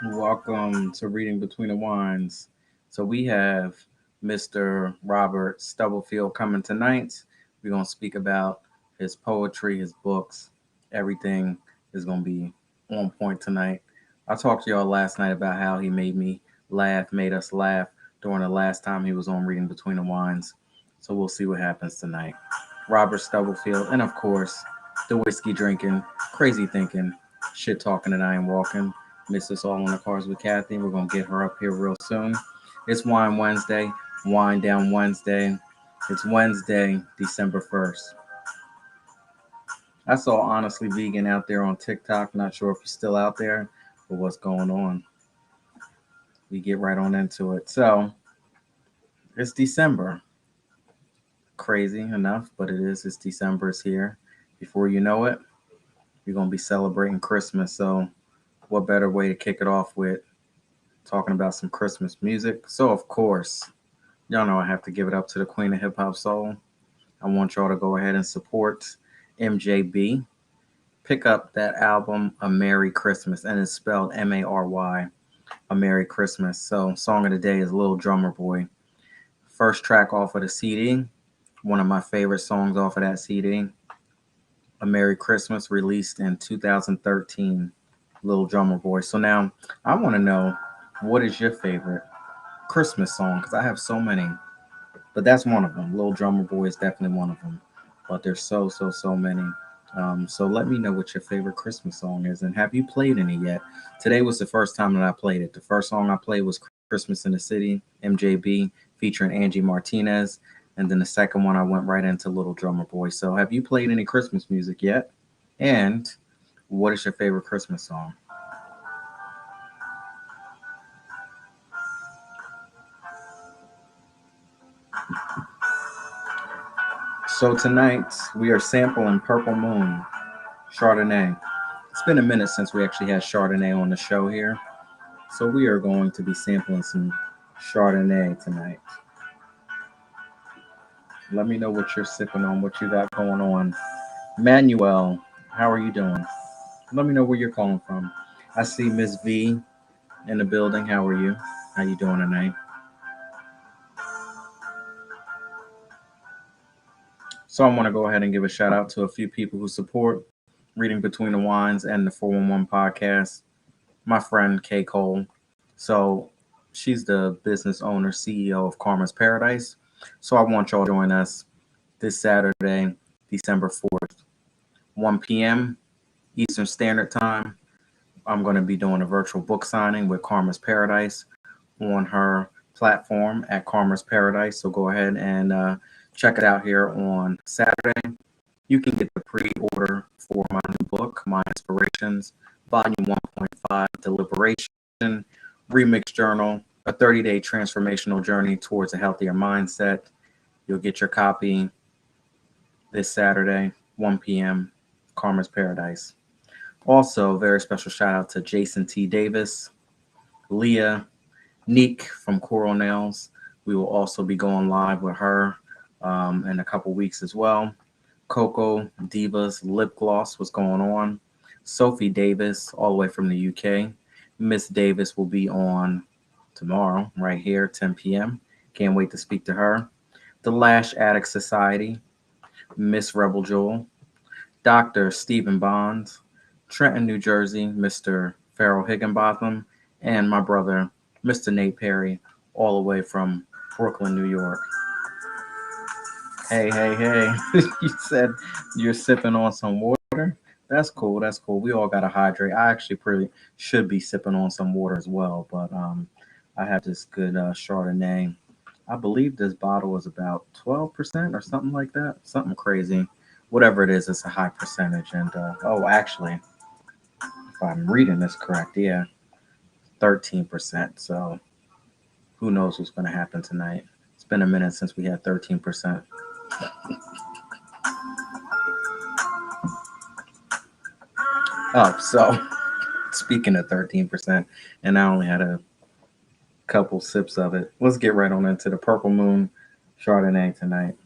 Welcome to Reading Between the Wines. So we have Mr. Robert Stubblefield coming tonight. We're going to speak about his poetry, his books. Everything is going to be on point tonight. I talked to y'all last night about how he made me laugh, made us laugh during the last time he was on Reading Between the Wines. So we'll see what happens tonight. Robert Stubblefield, and of course, the whiskey drinking, crazy thinking, shit talking, and I ain't walking. Miss Us All on the Cars with Kathy. We're going to get her up here real soon. It's Wine Wednesday, Wine Down Wednesday. It's Wednesday, December 1st. I saw Honestly Vegan out there on TikTok. Not sure if you're still out there, but what's going on? We get right on into it. So, it's December. Crazy enough, but it is. It's December. It's here. Before you know it, you're going to be celebrating Christmas. So, what better way to kick it off with talking about some Christmas music? So, of course, y'all know I have to give it up to the Queen of Hip Hop Soul. I want y'all to go ahead and support MJB. Pick up that album, A Merry Christmas, and it's spelled Mary, A Merry Christmas. So, song of the day is Little Drummer Boy. First track off of the CD, one of my favorite songs off of that CD, A Merry Christmas, released in 2013. Little Drummer Boy. So now I want to know, what is your favorite Christmas song? Because I have so many, but that's one of them. Little Drummer Boy is definitely one of them. But there's so many. So let me know what your favorite Christmas song is, and have you played any yet? Today was the first time that I played it. The first song I played was Christmas in the City, MJB, featuring Angie Martinez. And then the second one, I went right into Little Drummer Boy. So have you played any Christmas music yet? And what is your favorite Christmas song? So tonight we are sampling Purple Moon, Chardonnay. It's been a minute since we actually had Chardonnay on the show here. So we are going to be sampling some Chardonnay tonight. Let me know what you're sipping on, what you got going on. Manuel, how are you doing? Let me know where you're calling from. I see Miss V in the building. How are you? How you doing tonight? So I want to go ahead and give a shout out to a few people who support Reading Between the Wines and the 411 podcast. My friend Kay Cole. So she's the business owner, CEO of Karma's Paradise. So I want y'all to join us this Saturday, December 4th, 1 p.m. Eastern Standard Time. I'm going to be doing a virtual book signing with Karma's Paradise on her platform at Karma's Paradise. So go ahead and check it out here on Saturday. You can get the pre-order for my new book, My Inspirations, Volume 1.5, Deliberation, Remix Journal, a 30-day transformational journey towards a healthier mindset. You'll get your copy this Saturday, 1 p.m., Karma's Paradise. Also, very special shout out to Jason T. Davis, Leah, Neek from Coral Nails. We will also be going live with her in a couple weeks as well. Coco Divas Lip Gloss, what's going on? Sophie Davis, all the way from the UK. Miss Davis will be on tomorrow, right here, 10 p.m. Can't wait to speak to her. The Lash Addict Society, Miss Rebel Jewel. Dr. Stephen Bonds, Trenton, New Jersey, Mr. Farrell Higginbotham, and my brother, Mr. Nate Perry, all the way from Brooklyn, New York. Hey. You said you're sipping on some water? That's cool. That's cool. We all gotta hydrate. I actually pretty should be sipping on some water as well, but I have this good Chardonnay. I believe this bottle is about 12% or something like that. Something crazy. Whatever it is, it's a high percentage. And oh, actually, if I'm reading this correct, yeah, 13%. So who knows what's going to happen tonight? It's been a minute since we had 13%. Oh, so speaking of 13%, and I only had a couple sips of it. Let's get right on into the Purple Moon Chardonnay tonight.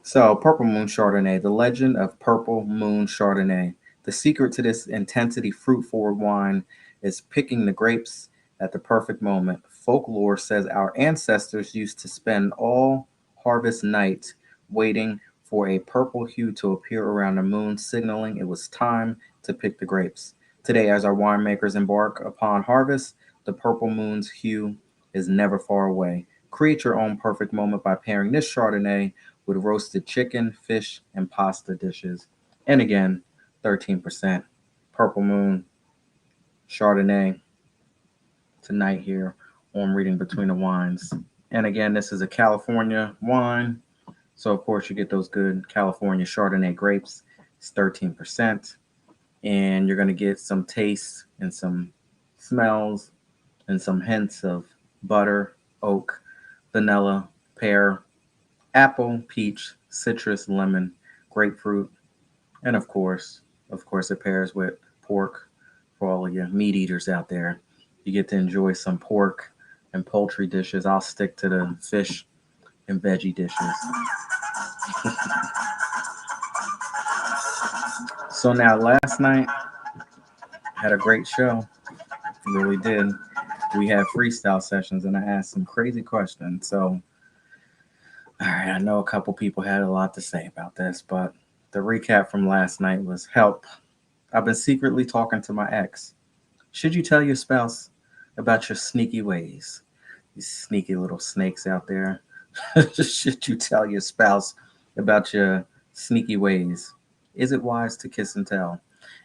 So, Purple Moon Chardonnay, the legend of Purple Moon Chardonnay. The secret to this intensity fruit forward wine is picking the grapes at the perfect moment. Folklore says our ancestors used to spend all harvest night waiting for a purple hue to appear around the moon, signaling it was time to pick the grapes. Today, as our winemakers embark upon harvest, the purple moon's hue is never far away. Create your own perfect moment by pairing this Chardonnay with roasted chicken, fish, and pasta dishes. And again, 13%. Purple Moon, Chardonnay, tonight here on Reading Between the Wines. And again, this is a California wine. So, of course, you get those good California Chardonnay grapes. It's 13%. And you're going to get some taste and some smells and some hints of butter, oak, vanilla, pear, apple, peach, citrus, lemon, grapefruit, and of course, it pairs with pork for all of you meat eaters out there. You get to enjoy some pork and poultry dishes. I'll stick to the fish and veggie dishes. So now, last night had a great show. Really did. We had freestyle sessions, and I asked some crazy questions. So, all right, I know a couple people had a lot to say about this, but the recap from last night was help. I've been secretly talking to my ex. Should you tell your spouse about your sneaky ways? These sneaky little snakes out there. Should you tell your spouse about your sneaky ways? Is it wise to kiss and tell?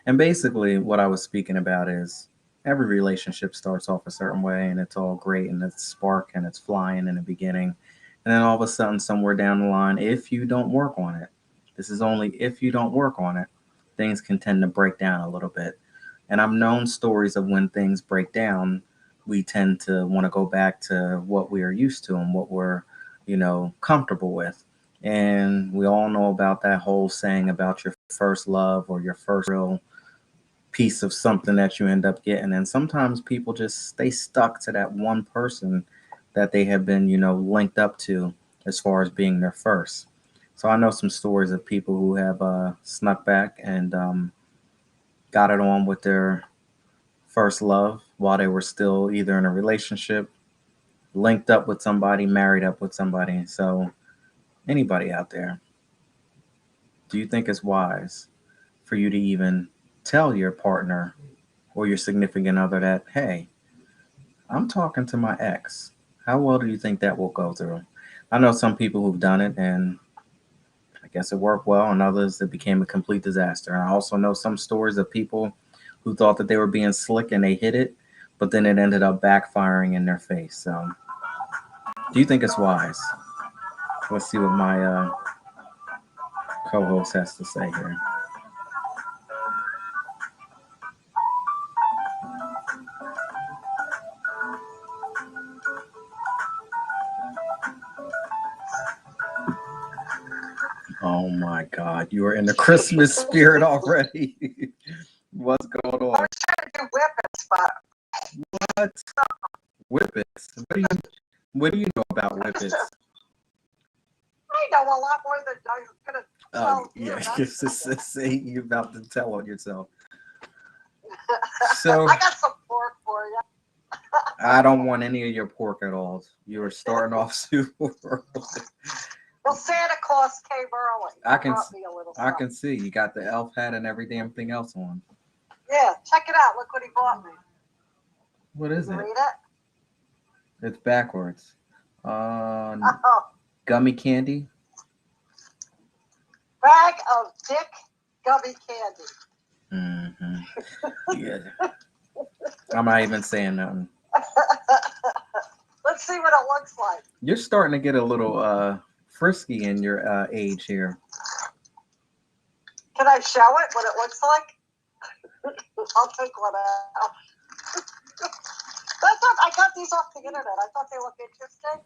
And basically, what I was speaking about is every relationship starts off a certain way and it's all great and it's spark and it's flying in the beginning. And then all of a sudden, somewhere down the line, if you don't work on it, this is only if you don't work on it, things can tend to break down a little bit. And I've known stories of when things break down, we tend to want to go back to what we are used to and what we're, comfortable with. And we all know about that whole saying about your first love or your first real piece of something that you end up getting. And sometimes people just stay stuck to that one person that they have been, linked up to as far as being their first. So I know some stories of people who have snuck back and got it on with their first love while they were still either in a relationship, linked up with somebody, married up with somebody. So, anybody out there, do you think it's wise for you to even tell your partner or your significant other that, hey, I'm talking to my ex? How well do you think that will go through? I know some people who've done it and I guess it worked well, and others it became a complete disaster. I also know some stories of people who thought that they were being slick and they hit it, but then it ended up backfiring in their face. So, do you think it's wise? Let's see what my co-host has to say here. Oh my God, you are in the Christmas spirit already. What's going I on? was trying to do whippets, but What? Whippets? What do you know about whippets? I know a lot more than I was going to Oh tell you. yeah, That's say you're about to tell on yourself. So I got some pork for you. I don't want any of your pork at all. You're starting off super early. Well, Santa Claus came early. I He can brought me a little I something. can see you got the elf hat and every damn thing else on. Yeah, check it out. Look what he bought me. What is You it? read it? It's backwards. Oh, Gummy candy. bag of Dick gummy candy. Yeah, I'm not even saying nothing. Let's see what it looks like. You're starting to get a little frisky in your age here. Can I show it what it looks like? I'll take one out. I got these off the internet. I thought they looked interesting.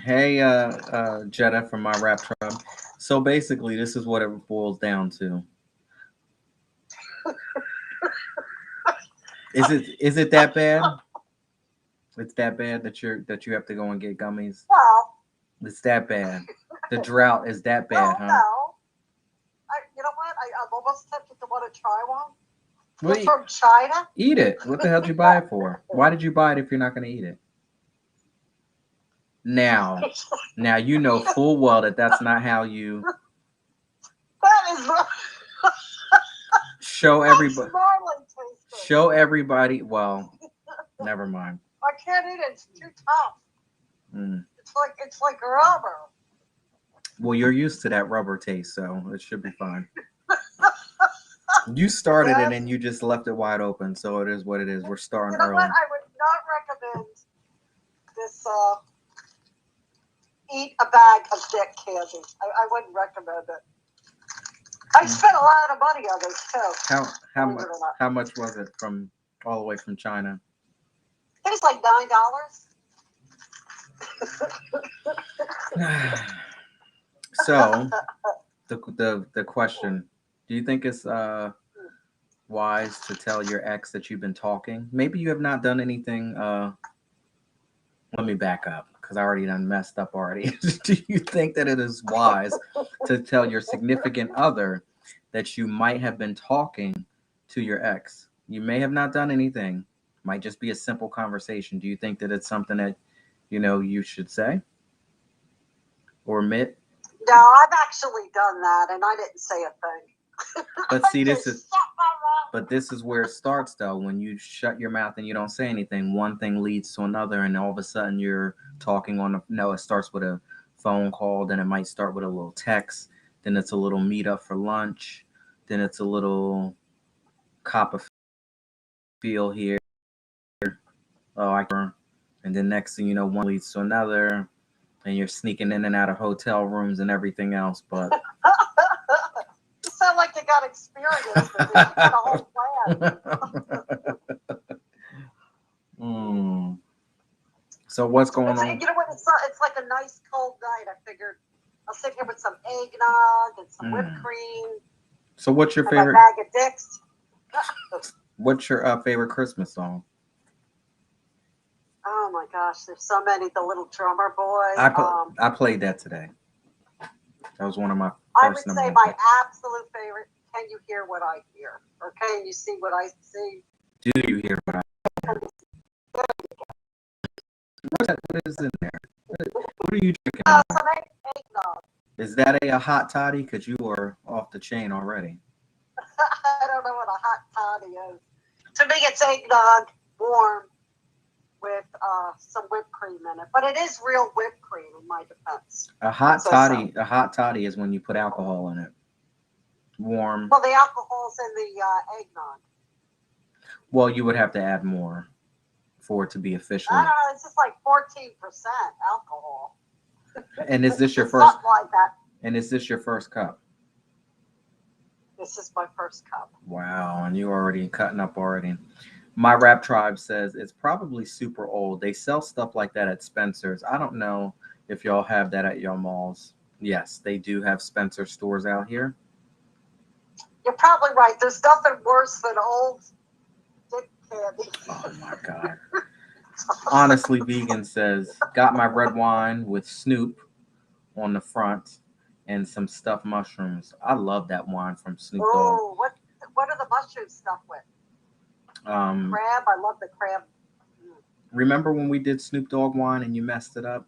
Hey, Jetta from my rap tribe. So basically, this is what it boils down to. Is it that bad? It's that bad that you have to go and get gummies. Well, It's that bad. The drought is that bad, huh? no. You know what? I'm almost tempted to want to try one. Well, It's from China? eat it. What the hell did you buy it for? Why did you buy it if you're not going to eat it? Now, you know full well that that's not how you That is show makes everybody. marmalade taste good. Show everybody. Well, never mind. I can't eat it. It's too tough. Mm. It's like rubber. Well, you're used to that rubber taste, so it should be fine. You started it Yes. and you just left it wide open, so it is what it is. We're starting You know early. what? I would not recommend this. Eat a bag of dick candy. I wouldn't recommend it. I spent a lot of money on this too. How believe much? it or not. How much was it from all the way from China? It was like $9. So the question: do you think it's wise to tell your ex that you've been talking? Maybe you have not done anything. Let me back up because I already done messed up already. Do you think that it is wise to tell your significant other that you might have been talking to your ex? You may have not done anything. Might just be a simple conversation. Do you think that it's something that you should say or admit? No, I've actually done that, and I didn't say a thing. But see, I this just is shut my mouth. but this is where it starts though. When you shut your mouth and you don't say anything, one thing leads to another, and all of a sudden you're talking on. No, it starts with a phone call, then it might start with a little text, then it's a little meet up for lunch, then it's a little cop of feel here. Oh, and then next thing you know, one leads to another, and you're sneaking in and out of hotel rooms and everything else. But You sound like you got experience with it. You got a whole plan. So what's going on? You know what? It's like a nice cold night. I figured I'll sit here with some eggnog and some whipped cream. So what's your and favorite? My bag of dicks. What's your favorite Christmas song? Oh my gosh, there's so many. The Little Drummer Boy. I played that today. That was one of my. I would say my absolute favorite. Can you hear what I hear, or can you see what I see? Do you hear what I? What is in there? What are you drinking? Some eggnog. Is that a hot toddy? Because you are off the chain already. I don't know what a hot toddy is. To me, it's eggnog, warm, with some whipped cream in it. But it is real whipped cream, in my defense. A hot toddy is when you put alcohol in it. Warm. Well, the alcohol's in the eggnog. Well, you would have to add more for it to be officially. I don't know. It's just like 14% alcohol. And is this your first? Something like that. And is this your first cup? This is my first cup. Wow, and you already cutting up already. My rap tribe says it's probably super old. They sell stuff like that at Spencer's. I don't know if y'all have that at your malls. Yes, they do have Spencer stores out here. You're probably right. There's nothing worse than old dick candy. Oh my God. Honestly, Vegan says, got my red wine with Snoop on the front and some stuffed mushrooms. I love that wine from Snoop Dogg. Oh, what are the mushrooms stuffed with? Crab. I love the crab. Remember when we did Snoop Dogg wine and you messed it up?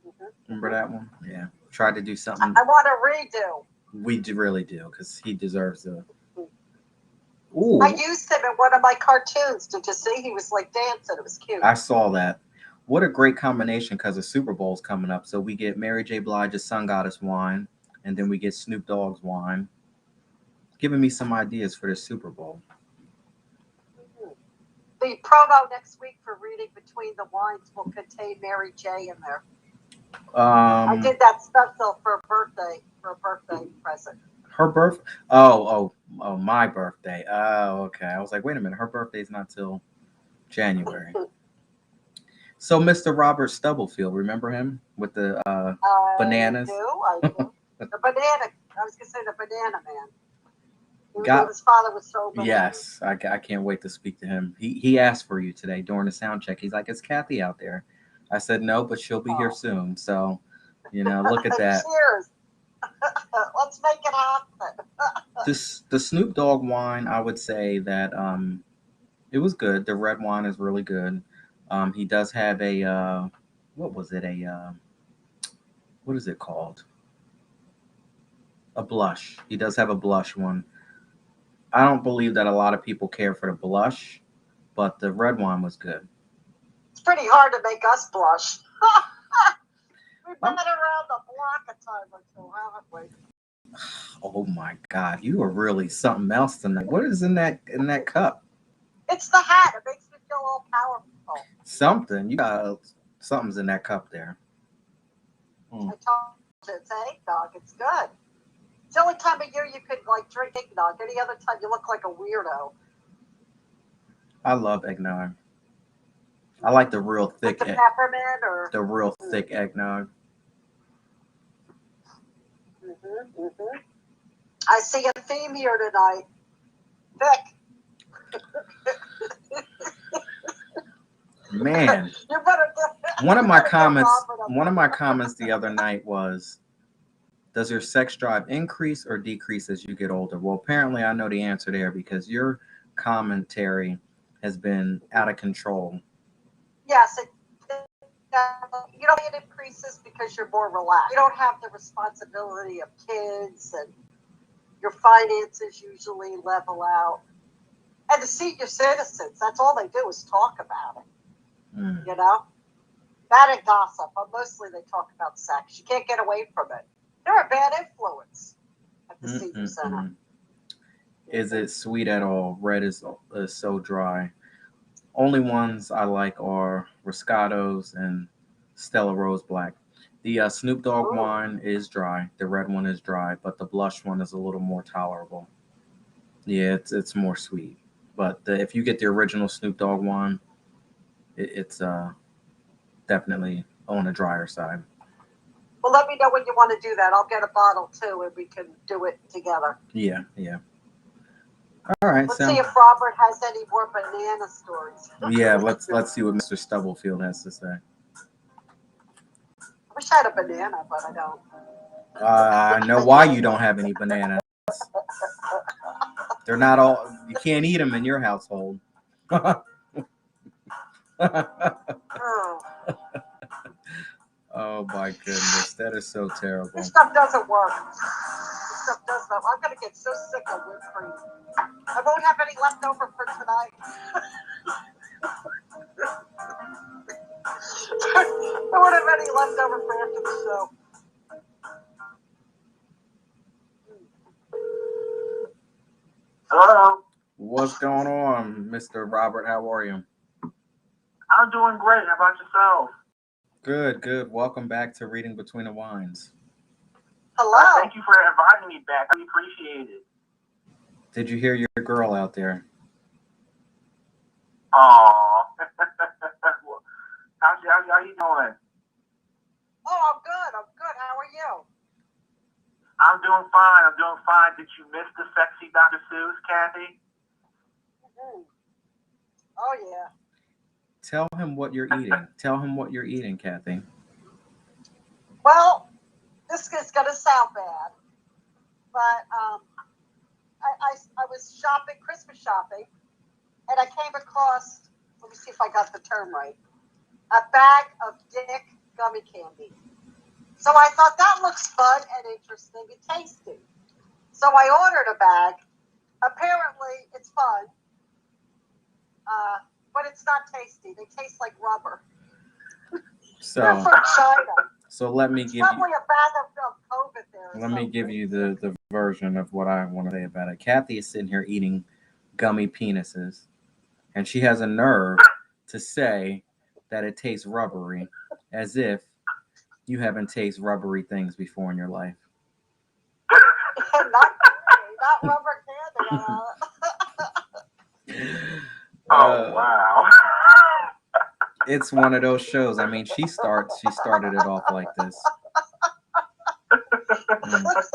Mm-hmm. Remember that one? Yeah. Tried to do something. I want a redo. We really do, because he deserves a. Ooh. I used him in one of my cartoons. Did you see? He was like dancing. It was cute. I saw that. What a great combination, because the Super Bowl's coming up. So we get Mary J. Blige's Sun Goddess wine, and then we get Snoop Dogg's wine. Giving me some ideas for the Super Bowl. The promo next week for Reading Between the Wines will contain Mary J. in there. I did that special for a birthday present. Her birthday? Oh, my birthday. Oh, okay. I was like, wait a minute. Her birthday's not till January. So, Mr. Robert Stubblefield, remember him with the bananas? I do. The banana. I was going to say the banana man. His father was so bad. Yes, I can't wait to speak to him. He asked for you today during the sound check. He's like, "Is Kathy out there?" I said, "No, but she'll be here soon." So, look at that. Cheers. Let's make it happen. The Snoop Dogg wine, I would say that it was good. The red wine is really good. He does have a what was it? What is it called? A blush. He does have a blush one. I don't believe that a lot of people care for the blush, but the red wine was good. It's pretty hard to make us blush. We've been Um, around the block a time or two, haven't we? oh my God, you are really something else tonight. What is in that cup? It's the hat. It makes me feel all powerful. Something. You got something's in that cup there. I Mm. told you it's eggnog. It's good. It's the only time of year you could like drink eggnog. Any other time you look like a weirdo. I love eggnog. I like the real With thick, the peppermint or. the real thick eggnog. Mm-hmm. I see a theme here tonight. Thick. Man, You better one of you my better get comments, Robert up. one of my comments the other night was, "Does your sex drive increase or decrease as you get older?" Well, apparently, I know the answer there because your commentary has been out of control. Yes, you know it increases because you're more relaxed. You don't have the responsibility of kids, and your finances usually level out. And the senior citizens, that's all they do is talk about it. Mm. You know, that and gossip. But mostly they talk about sex. You can't get away from it. They're a bad influence at the senior center. Mm-mm-mm. Is it sweet at all? Red is so dry. Only ones I like are Roscatos and Stella Rose Black. The Snoop Dogg Ooh. wine is dry. The red one is dry, but the blush one is a little more tolerable. Yeah, it's more sweet. But if you get the original Snoop Dogg wine, it's definitely on the drier side. Well, let me know when you want to do that. I'll get a bottle too, and we can do it together. Yeah, yeah. All right, Let's see so if Robert has any more banana stories. yeah, let's see what Mr. Stubblefield has to say. I wish I had a banana, but I don't. I know why you don't have any bananas. They're not all. You can't eat them in your household. Oh, Oh my goodness, that is so terrible. this stuff doesn't work. This stuff does not. I'm gonna get so sick of whipped cream. I won't have any left over for tonight. I won't have any left over for after the show. Hello. What's going on, Mr. Robert? How are you? I'm doing great. How about yourself? Good, good. Welcome back to Reading Between the Wines. Hello. Thank you for inviting me back. I appreciate it. Did you hear your girl out there? Aw. How you doing? Oh, I'm good. I'm good. How are you? I'm doing fine. I'm doing fine. Did you miss the sexy Dr. Seuss, Kathy? Mm-hmm. Oh, yeah. Tell him what you're eating. Tell him what you're eating, Kathy. Well, this is going to sound bad, but I was shopping, Christmas shopping, and I came across, let me see if I got the term right, a bag of Dick gummy candy. So I thought that looks fun and interesting and tasty. So I ordered a bag. Apparently, it's fun, but it's not tasty. They taste like rubber. They're from China. So let me give Probably you. a bag of COVID there. Let me give you the version of what I want to say about it. Kathy is sitting here eating gummy penises, and she has a nerve to say that it tastes rubbery, as if you haven't tasted rubbery things before in your life. not rubber candy. Oh wow! It's one of those shows. I mean, she started it off like this.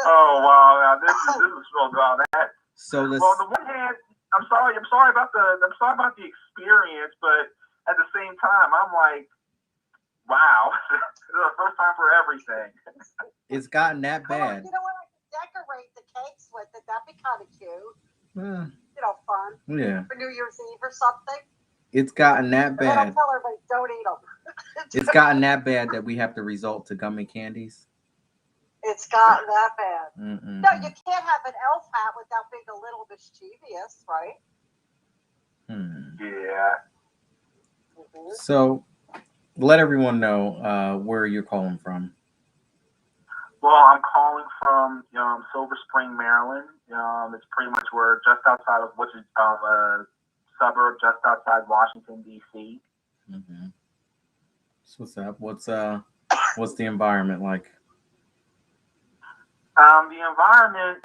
Oh wow! Now this is so about that. So let's. Well, on the one hand, I'm sorry about the experience, but at the same time, I'm like, wow, this is the first time for everything. It's gotten that bad. You know what? decorate the cakes with it. That'd be kind of cute. Eh, Fun. yeah. For New Year's Eve or something. It's gotten that And then I'll bad. tell everybody, don't eat them. It's gotten that bad that we have to resort to gummy candies. It's gotten that bad. Mm-mm. No, you can't have an elf hat without being a little mischievous, right? Yeah. Mm-hmm. So let everyone know where you're calling from. Well, I'm calling from Silver Spring, Maryland. It's pretty much where just outside of which is a suburb just outside Washington D.C. Mm-hmm. So what's up? What's the environment like? The environment,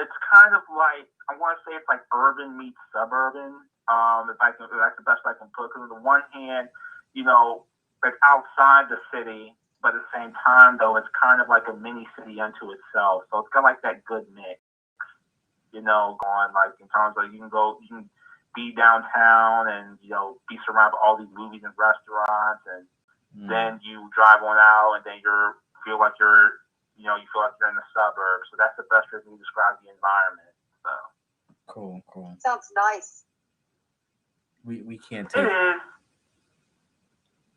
it's kind of like I want to say it's like urban meets suburban. If that's the best I can put. Because on the one hand, it's outside the city, but at the same time, though, it's kind of like a mini city unto itself. So it's got like that good mix, going like in terms of you can be downtown and be surrounded by all these movies and restaurants, and then you drive on out, and then feel like you're you feel like you're in the suburbs. So that's the best way to describe the environment. So Cool. Sounds nice. We can't it take is.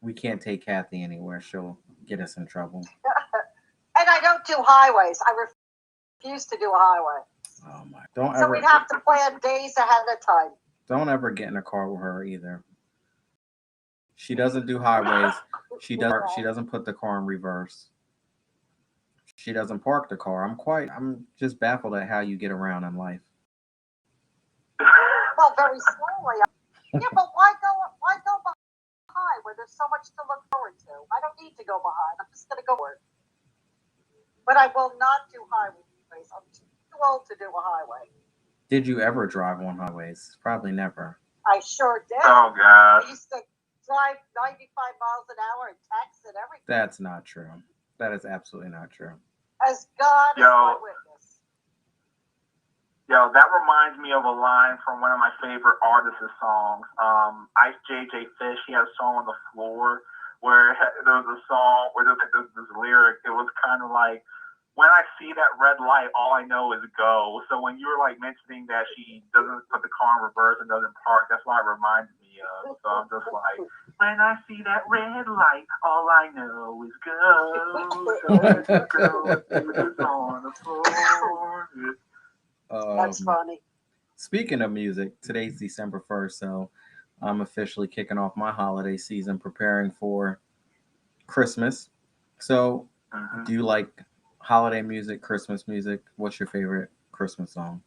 we can't take Kathy anywhere. She'll get us in trouble. And I don't do highways. I refuse to do a highway. Oh my! Don't So ever we'd have to plan days ahead of time. don't ever get in a car with her either. She doesn't do highways. She doesn't put the car in reverse. She doesn't park the car. I'm just baffled at how you get around in life. Well, very slowly. Yeah, but why go behind where there's so much to look forward to? I don't need to go behind. I'm just going to go forward. But I will not do highways. I'm too old to do a highway. Did you ever drive on highways? Probably never. I sure did. Oh I God. used to drive 95 miles an hour and text and everything. That's not true. That is absolutely not true. As God is my witness. That reminds me of a line from one of my favorite artists' songs. Ice JJ Fish, he had a song on the floor where there was a song where there was this lyric. It was kind of like, when I see that red light, all I know is go. So when you were like mentioning that she doesn't put the car in reverse and doesn't park, that's what it reminds me of. So I'm just like, when I see that red light, all I know is go. So let's go. It's on the floor. That's funny. Speaking of music, today's December 1st, so I'm officially kicking off my holiday season, preparing for Christmas. So, do you like holiday music, Christmas music? What's your favorite Christmas song?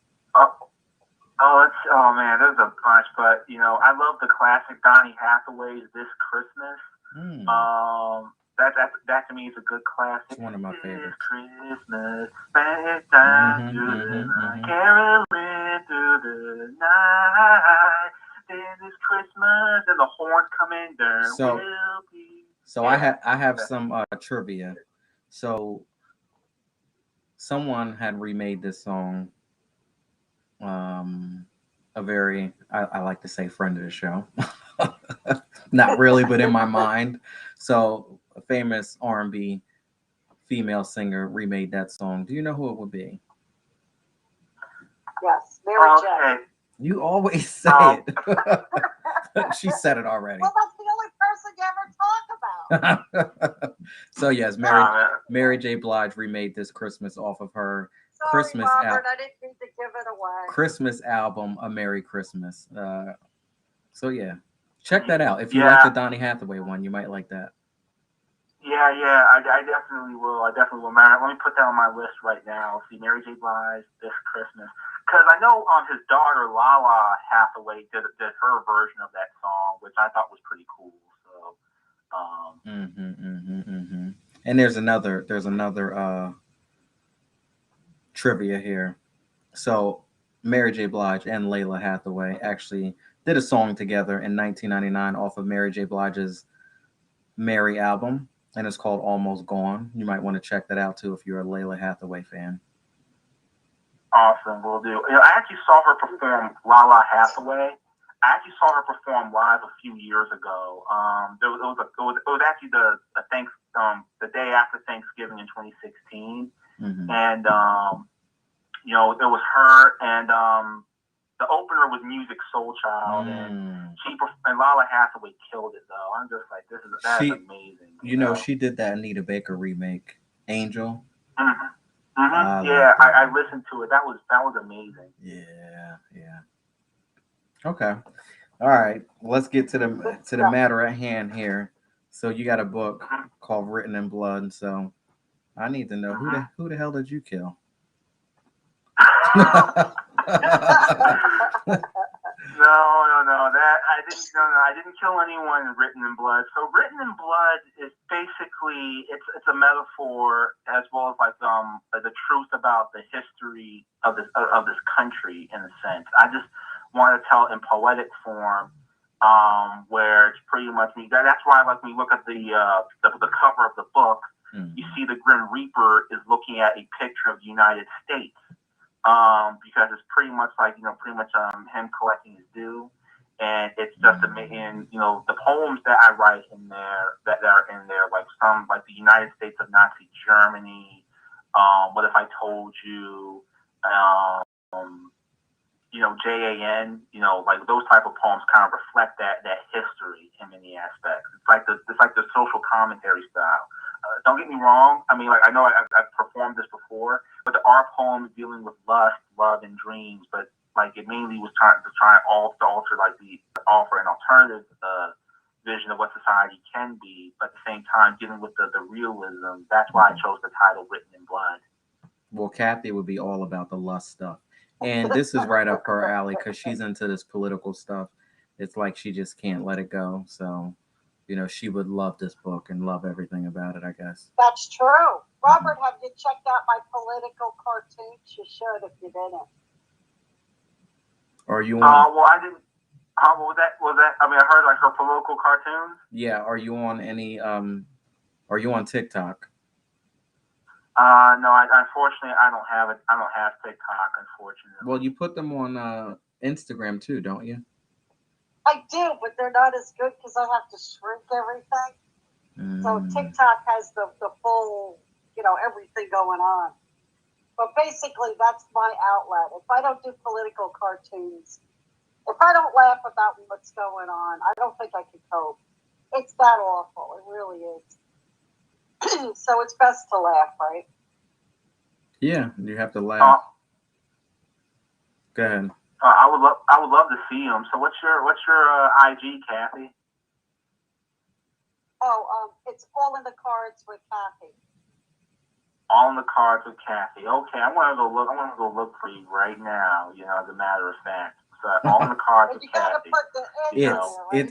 Oh man, there's a bunch, but I love the classic Donny Hathaway's "This Christmas." That to me is a good classic. It's one of my favorites. Christmas, bedtime, caroling through the night. Then it's Christmas, and the horns come in. There will be. So I have some trivia. So someone had remade this song. A very I like to say friend of the show. Not really, but in my mind. So a famous R&B female singer remade that song. Do you know who it would be? Yes, Mary J. You always say it. She said it already. Well, that's the only person you ever talk about. So yes, Mary J. Blige remade this Christmas off of her Sorry, Christmas Robert, I didn't mean to give it away. Christmas album, A Merry Christmas. So yeah, check that out. If you like the Donny Hathaway one, you might like that. Yeah, I definitely will. Let me put that on my list right now. See, Mary J. Blige, This Christmas. Because I know his daughter, Lala Hathaway, did her version of that song, which I thought was pretty cool. So, And there's another trivia here. So Mary J. Blige and Layla Hathaway actually did a song together in 1999 off of Mary J. Blige's Mary album, and it's called Almost Gone. You might want to check that out too if you're a Layla Hathaway fan. Awesome, will do. I actually saw her perform Lala Hathaway. I actually saw her perform live a few years ago. It was actually the day after Thanksgiving in 2016, and you know, it was her and the opener was Music Soul Child, and Lala Hathaway killed it though. I'm just like, that's amazing. You know, she did that Anita Baker remake, Angel. Yeah, I listened to it. That was amazing. Yeah. Okay. All right. Let's get to the matter at hand here. So you got a book called Written in Blood. So I need to know who the hell did you kill? No. I didn't kill anyone in Written in Blood. So Written in Blood is basically it's a metaphor as well as like the truth about the history of this country in a sense. I just want to tell in poetic form, where it's pretty much me. That's why like when you look at the cover of the book, you see the Grim Reaper is looking at a picture of the United States. Because it's pretty much like him collecting his due, and it's just amazing. You know, the poems that I write in there that are in there, like some like the United States of Nazi Germany. What if I told you? You know, JAN. You know, like those type of poems kind of reflect that history in many aspects. It's like the social commentary style. Don't get me wrong. I mean, like I know I've performed this before, but there are poems dealing with lust, love, and dreams. But like it mainly was trying to alter like offer an alternative vision of what society can be, but at the same time dealing with the realism. That's why I chose the title "Written in Blood." Well, Kathy would be all about the lust stuff, and this is right up her alley because she's into this political stuff. It's like she just can't let it go. So. You know, she would love this book and love everything about it, I guess. That's true. Robert, have you checked out my political cartoons? You should if you didn't. Are you on? Well, I didn't. What was that? I mean, I heard like her political cartoons. Yeah. Are you on any? Are you on TikTok? No. Unfortunately, I don't have it. I don't have TikTok. Unfortunately. Well, you put them on Instagram too, don't you? I do, but they're not as good because I have to shrink everything. So TikTok has the full, you know, everything going on. But basically, that's my outlet. If I don't do political cartoons, if I don't laugh about what's going on, I don't think I can cope. It's that awful. It really is. So it's best to laugh, right? Yeah, you have to laugh. Go ahead. I would love to see them. So what's your IG, Kathy? Oh, it's all in the cards with Kathy. All in the cards with Kathy. Okay, I want to go look for you right now. You know, as a matter of fact. So all in the cards with Kathy.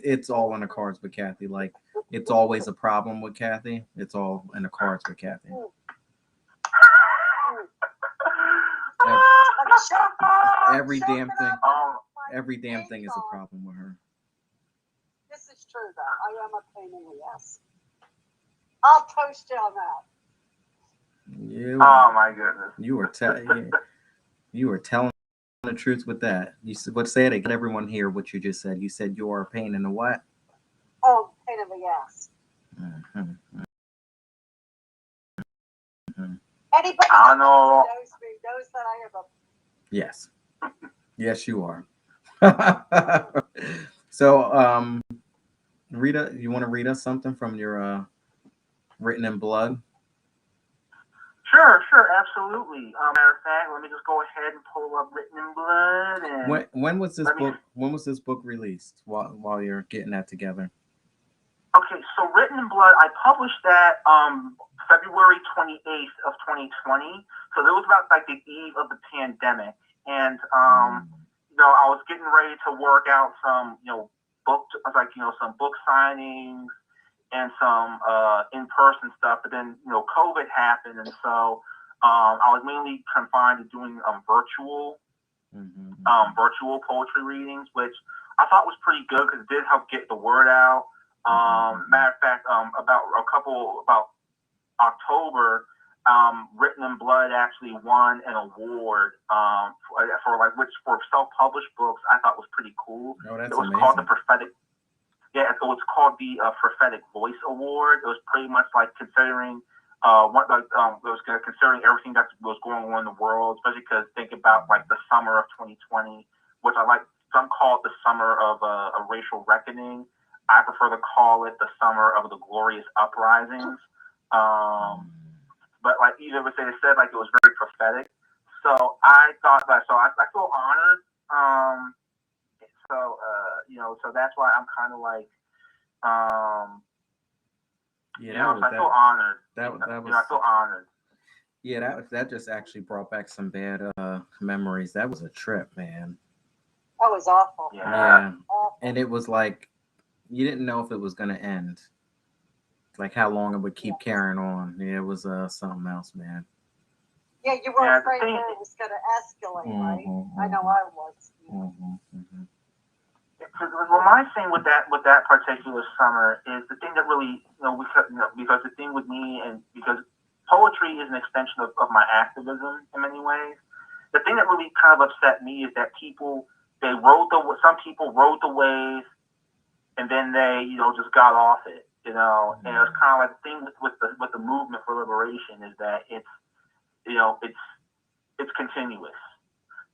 It's all in the cards with Kathy. Like it's always a problem with Kathy. It's all in the cards with Kathy. Every damn thing is a problem with her. This is true, though. I am a pain in the ass. I'll toast you on that. Oh my goodness! You were telling the truth with that. You said, say it again. Let everyone hear what you just said. You said you are a pain in the what? Oh, pain in the ass. Anybody who knows me knows that I am a. Yes. Yes, you are. So, Rita, you want to read us something from your Written in Blood? Sure, absolutely. Matter of fact, let me just go ahead and pull up Written in Blood. And when was this book? When was this book released? While you're getting that together. Okay, so Written in Blood, I published that February 28th of 2020. So it was about like the eve of the pandemic, and you know, I was getting ready to work out some, you know, some book signings and some in-person stuff. But then, you know, COVID happened, and so I was mainly confined to doing virtual poetry readings, which I thought was pretty good because it did help get the word out. Matter of fact, about October, Written in Blood actually won an award for self-published books. I thought was pretty cool. Oh, that's it was amazing. Called the Prophetic. Yeah, it was called the Prophetic Voice Award. It was pretty much like considering was considering everything that was going on in the world, especially because think about like the summer of 2020, which I like. Some call it the summer of a racial reckoning. I prefer to call it the summer of the glorious uprisings. But like either would say it said like it was very prophetic. So I thought that. So I feel honored. So that's why I'm kind of like. So I feel honored. That was. I feel honored. Yeah, that just actually brought back some bad memories. That was a trip, man. That was awful. Yeah. Awful. And it was like you didn't know if it was gonna end, like how long it would keep carrying on. Yeah, it was something else, man. Yeah, you were afraid that it was going to escalate, right? I know I was. Well, my thing with that particular summer is the thing that really, because the thing with me and because poetry is an extension of my activism in many ways. The thing that really kind of upset me is that some people rode the wave and then they, just got off it, and it's kind of like the thing with the movement for liberation is that it's continuous.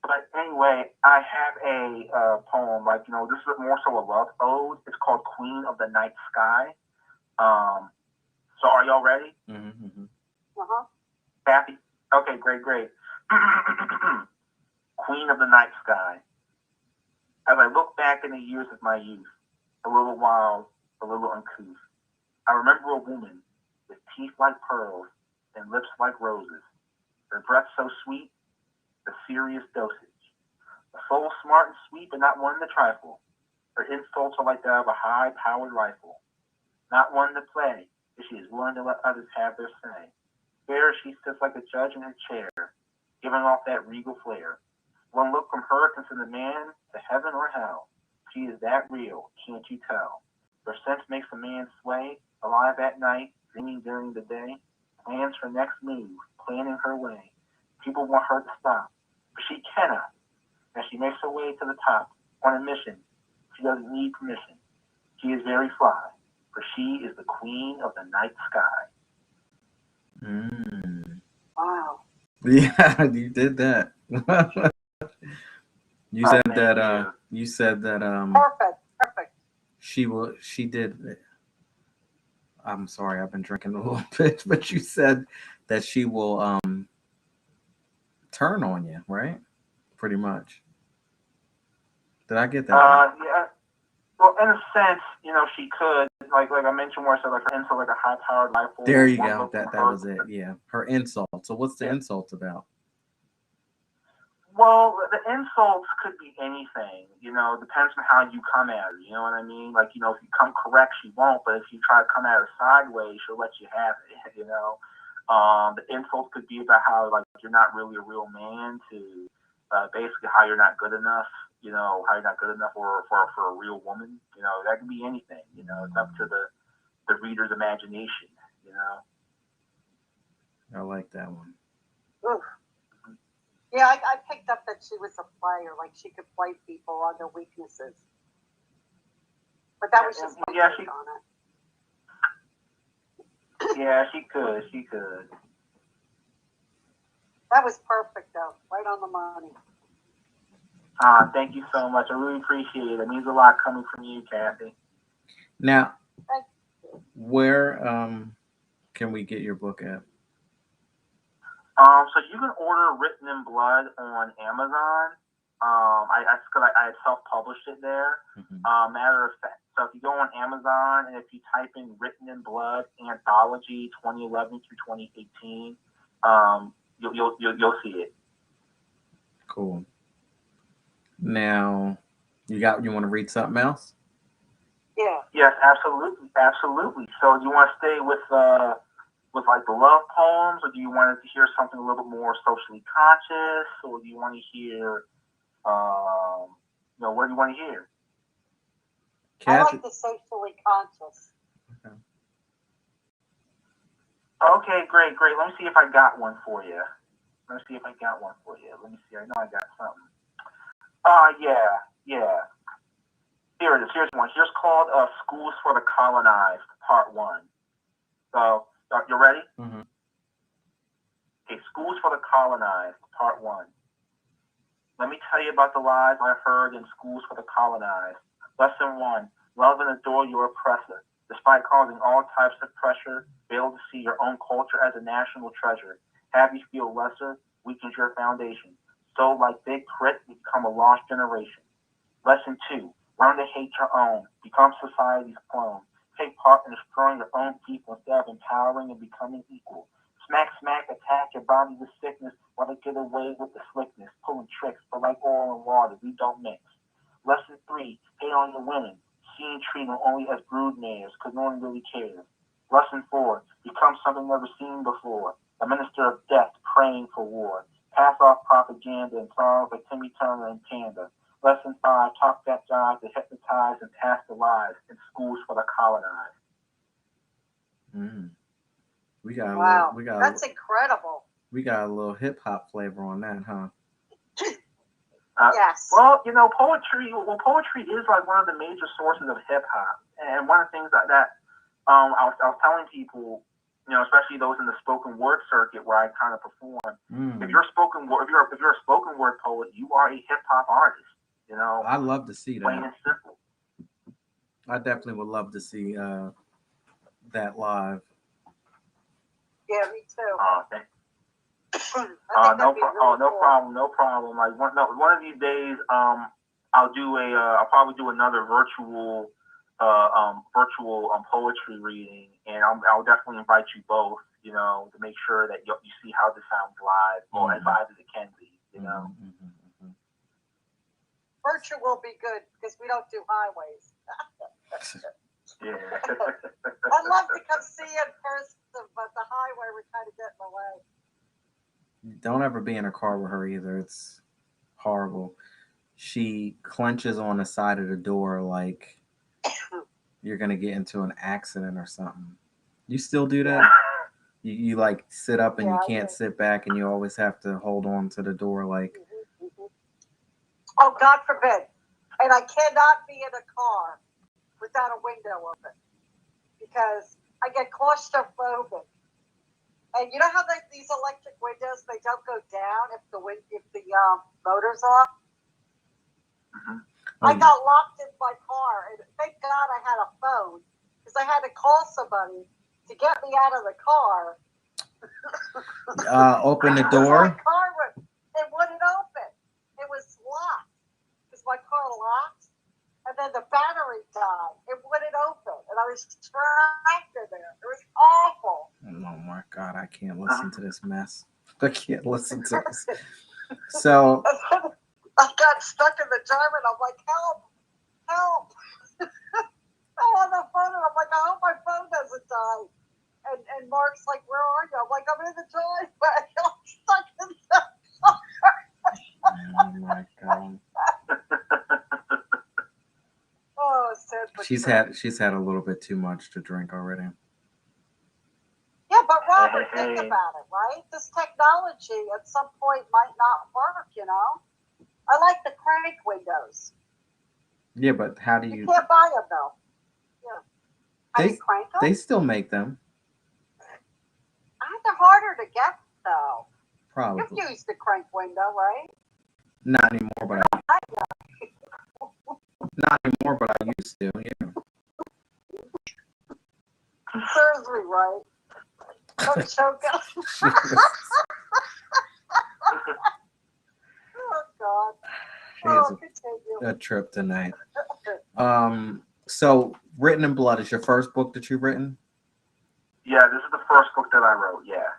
But anyway, I have a poem, this is more so a love ode. It's called Queen of the Night Sky. So are y'all ready? Happy? Okay, great. Queen of the Night Sky. As I look back in the years of my youth, a little wild, a little uncouth, I remember a woman with teeth like pearls and lips like roses, her breath so sweet, the serious dosage. A soul smart and sweet, but not one to trifle. Her insults are like that of a high-powered rifle. Not one to play, but she is willing to let others have their say. There she sits like a judge in her chair, giving off that regal flair. One look from her can send a man to heaven or hell. She is that real, can't you tell? Her sense makes a man sway, alive at night, dreaming during the day. Plans her next move, planning her way. People want her to stop, but she cannot. As she makes her way to the top, on a mission, she doesn't need permission. She is very fly, for she is the queen of the night sky. Wow. Yeah, you did that. You said that. You said that. Perfect. She did. I'm sorry, I've been drinking a little bit, but you said that she will turn on you, right? Pretty much. Did I get that? Yeah. Well, in a sense, she could, like I mentioned, where I said like her insult, like a high-powered rifle. There you go. That was it. Yeah, her insult. So what's the insult about? Well, the insults could be anything. Depends on how you come at her. You know what I mean? Like, if you come correct, she won't. But if you try to come at her sideways, she'll let you have it. The insults could be about how like you're not really a real man, to basically how you're not good enough. How you're not good enough for a real woman. That could be anything. It's up to the reader's imagination. I like that one. Oof. Yeah, I picked up that she was a player, like she could play people on their weaknesses. But that was just my take on it. Yeah, she could. She could. That was perfect, though. Right on the money. Thank you so much. I really appreciate it. It means a lot coming from you, Kathy. Now, where can we get your book at? So you can order Written in Blood on Amazon. I had self-published it there. Matter of fact, so if you go on Amazon and if you type in Written in Blood Anthology 2011 through 2018, you'll see it. Cool. Now, you want to read something else? Yeah. Yes, absolutely. So do you want to stay with like the love poems, or do you want to hear something a little bit more socially conscious, or do you want to hear, what do you want to hear? I like the socially conscious. Okay, great. Let me see if I got one for you. Let me see. I know I got something. Yeah. Here it is. Here's one. Here's called Schools for the Colonized, Part 1. So, you ready? Schools for the Colonized, Part 1. Let me tell you about the lies I heard in Schools for the Colonized. Lesson 1. Love and adore your oppressor. Despite causing all types of pressure, fail to see your own culture as a national treasure. Have you feel lesser, weakens your foundation. So, like Big Crit, you become a lost generation. Lesson 2. Learn to hate your own. Become society's clone. Take part in destroying your own people instead of empowering and becoming equal. Smack, smack, attack your body with sickness while they get away with the slickness, pulling tricks, but like oil and water, we don't mix. Lesson 3. Hate on your women. See and treat them only as brood mares, because no one really cares. Lesson 4. Become something never seen before. A minister of death praying for war. Pass off propaganda in songs like Timmy Turner and Panda. Lesson 5. Talk that jive to hypnotize and pass the lies in Schools for the Colonized. Mm. We got Wow, that's incredible. We got a little hip hop flavor on that, huh? Yes. Well, poetry is like one of the major sources of hip hop, and one of the things that I was telling people, especially those in the spoken word circuit where I kind of perform. If you're a spoken word poet, you are a hip hop artist. I love to see that. Plain and simple. I definitely would love to see that live. Yeah, me too. No problem. Like one of these days, I'll probably do another virtual poetry reading, and I'll definitely invite you both, to make sure that you see how this sounds live, or as live as it can be, Virtual will be good because we don't do highways. Yeah. I'd love to come see you in person, but the highway would kind of get in the way. Don't ever be in a car with her either. It's horrible. She clenches on the side of the door like you're gonna get into an accident or something. You still do that? You like sit up and you can't sit back, and you always have to hold on to the door like. Oh, God forbid! And I cannot be in a car without a window open because I get claustrophobic. And you know how these electric windows, they don't go down if the motor's off? Mm-hmm. I got locked in my car, and thank God I had a phone because I had to call somebody to get me out of the car. Open the door. My car it wouldn't open. It was locked because my car locked, and then the battery died. It wouldn't open, and I was trapped in there. It was awful. Oh my God, I can't listen to this mess. I can't listen to this. So I got stuck in the German. I'm like, help. I'm on the phone, and I'm like, I hope my phone doesn't die. And Mark's like, where are you? I'm like, I'm in the driveway. I'm stuck in the car. Oh my God. Oh, sad. She's had a little bit too much to drink already. Yeah, but Robert, think about it, right? This technology at some point might not work, I like the crank windows. Yeah, but how do you... You can't buy them, though. Yeah. How do you crank them? They still make them. They're harder to get, though. Probably. You've used the crank window, right? Not anymore, but I used to, yeah. Serves me right. Don't choke up. Oh, God. She has a trip tonight. So, Written in Blood is your first book that you've written? Yeah, this is the first book that I wrote, yeah.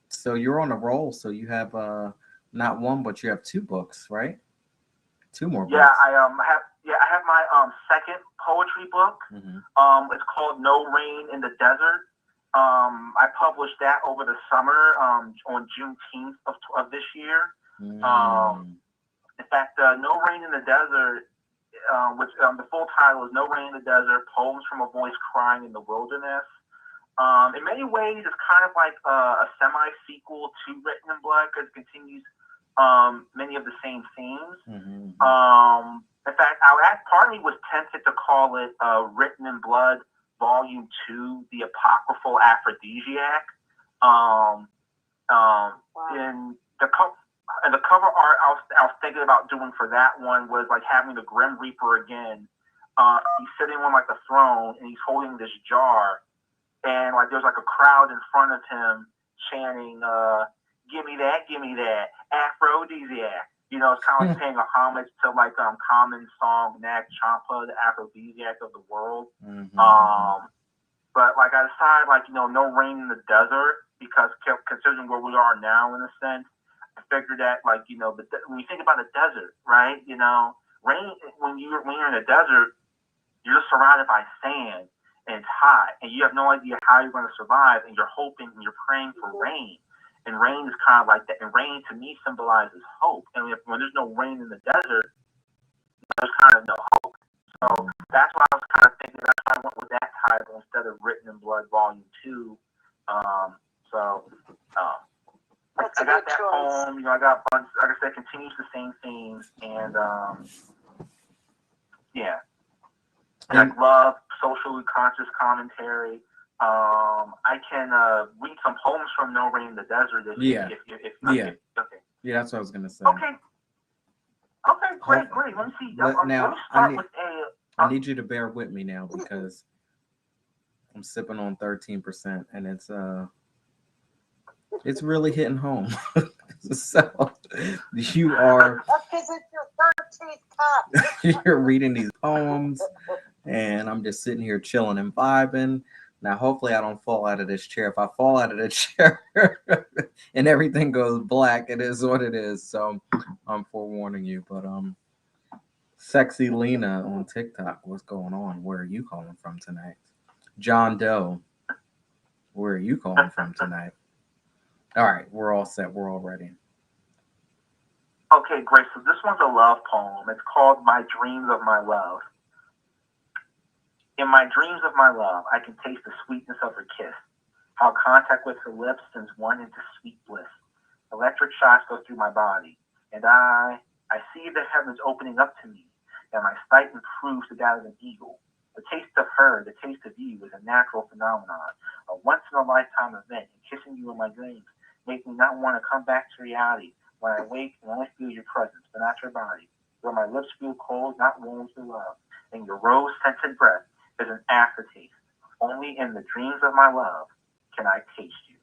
So you're on a roll. So you have not one, but you have two books, right? Two more books. Yeah, I have my second poetry book. Mm-hmm. It's called No Rain in the Desert. I published that over the summer on Juneteenth of this year. In fact, No Rain in the Desert, which the full title is No Rain in the Desert: Poems from a Voice Crying in the Wilderness. In many ways, it's kind of like a semi-sequel to Written in Blood because it continues many of the same themes. Mm-hmm. In fact, part of me was tempted to call it Written in Blood Volume 2, The Apocryphal Aphrodisiac. In the cover art I was thinking about doing for that one was like having the Grim Reaper again. He's sitting on like a throne and he's holding this jar, and like there's like a crowd in front of him chanting, "Give me that, aphrodisiac." You know, it's kind of like paying a homage to like Common's song "Nag Champa," the aphrodisiac of the world. But like I decided, like, you know, no rain in the desert, because considering where we are now, in a sense, I figured that, like, you know, when you think about the desert, right? You know, rain when you're in the desert, you're surrounded by sand and it's hot, and you have no idea how you're going to survive, and you're hoping and you're praying for rain. And rain is kind of like that. And rain to me symbolizes hope. And when there's no rain in the desert, there's kind of no hope. So that's why I was kind of thinking. That's why I went with that title instead of Written in Blood Volume 2. I got that poem. You know, I got a bunch. Like I said, continues the same themes, and yeah, like love, socially conscious commentary. I can read some poems from No Rain in the Desert. Okay. Yeah, that's what I was gonna say. Okay, great. Let me see. Let me start with a. I need you to bear with me now because I'm sipping on 13%, and it's really hitting home. So you are. That's because it's your 13th cup. You're reading these poems, and I'm just sitting here chilling and vibing. Now, hopefully, I don't fall out of this chair. If I fall out of the chair and everything goes black, it is what it is. So I'm forewarning you. But Sexy Lena on TikTok, what's going on? Where are you calling from tonight? John Doe, where are you calling from tonight? All right, we're all set. We're all ready. Okay, great. So this one's a love poem. It's called My Dreams of My Love. In my dreams of my love, I can taste the sweetness of her kiss, how contact with her lips sends one into sweet bliss. Electric shocks go through my body, and I see the heavens opening up to me, and my sight improves to that of an eagle. The taste of her, the taste of you, is a natural phenomenon, a once-in-a-lifetime event, and kissing you in my dreams makes me not want to come back to reality. When I wake and only feel your presence, but not your body, where my lips feel cold, not warm to love, and your rose-scented breath is an aftertaste. Only in the dreams of my love can I taste you.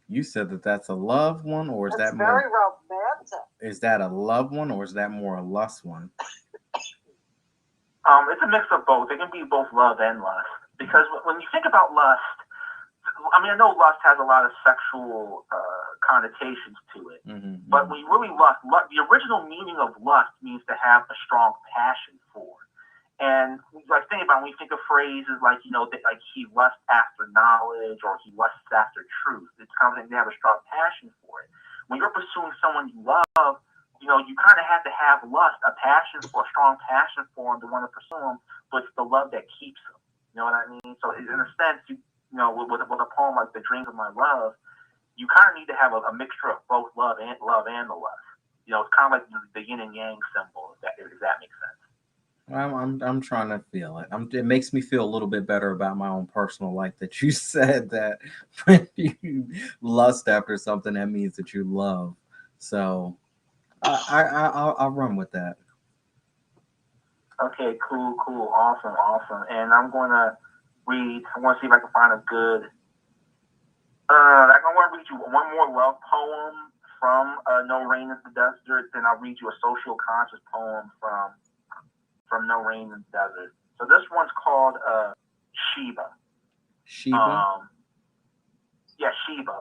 You said that that's a love one, or is That's that very more? romantic. Is that a love one, or is that more a lust one? It's a mix of both. It can be both love and lust. Because when you think about lust, I mean, I know lust has a lot of sexual connotations to it. But when you really lust, the original meaning of lust means to have a strong passion for. And like think about when we think of phrases like, you know, like he lusts after knowledge or he lusts after truth. It's kind of like they have a strong passion for it. When you're pursuing someone you love, you know, you kind of have to have lust, a strong passion for them to want to pursue them, but it's the love that keeps them. You know what I mean? So in a sense, you know, with a poem like The Dreams of My Love, you kind of need to have a mixture of both love and the lust. You know, it's kind of like the yin and yang symbol, if that makes sense. I'm trying to feel it. It makes me feel a little bit better about my own personal life that you said that when you lust after something, that means that you love. So I'll run with that. Okay, cool, awesome. And I'm going to see if I can find a good. I'm going to read you one more love poem from No Rain in the Desert. Then I'll read you a social conscious poem from No Rain in the Desert. So this one's called Sheba. Sheba? Yeah, Sheba.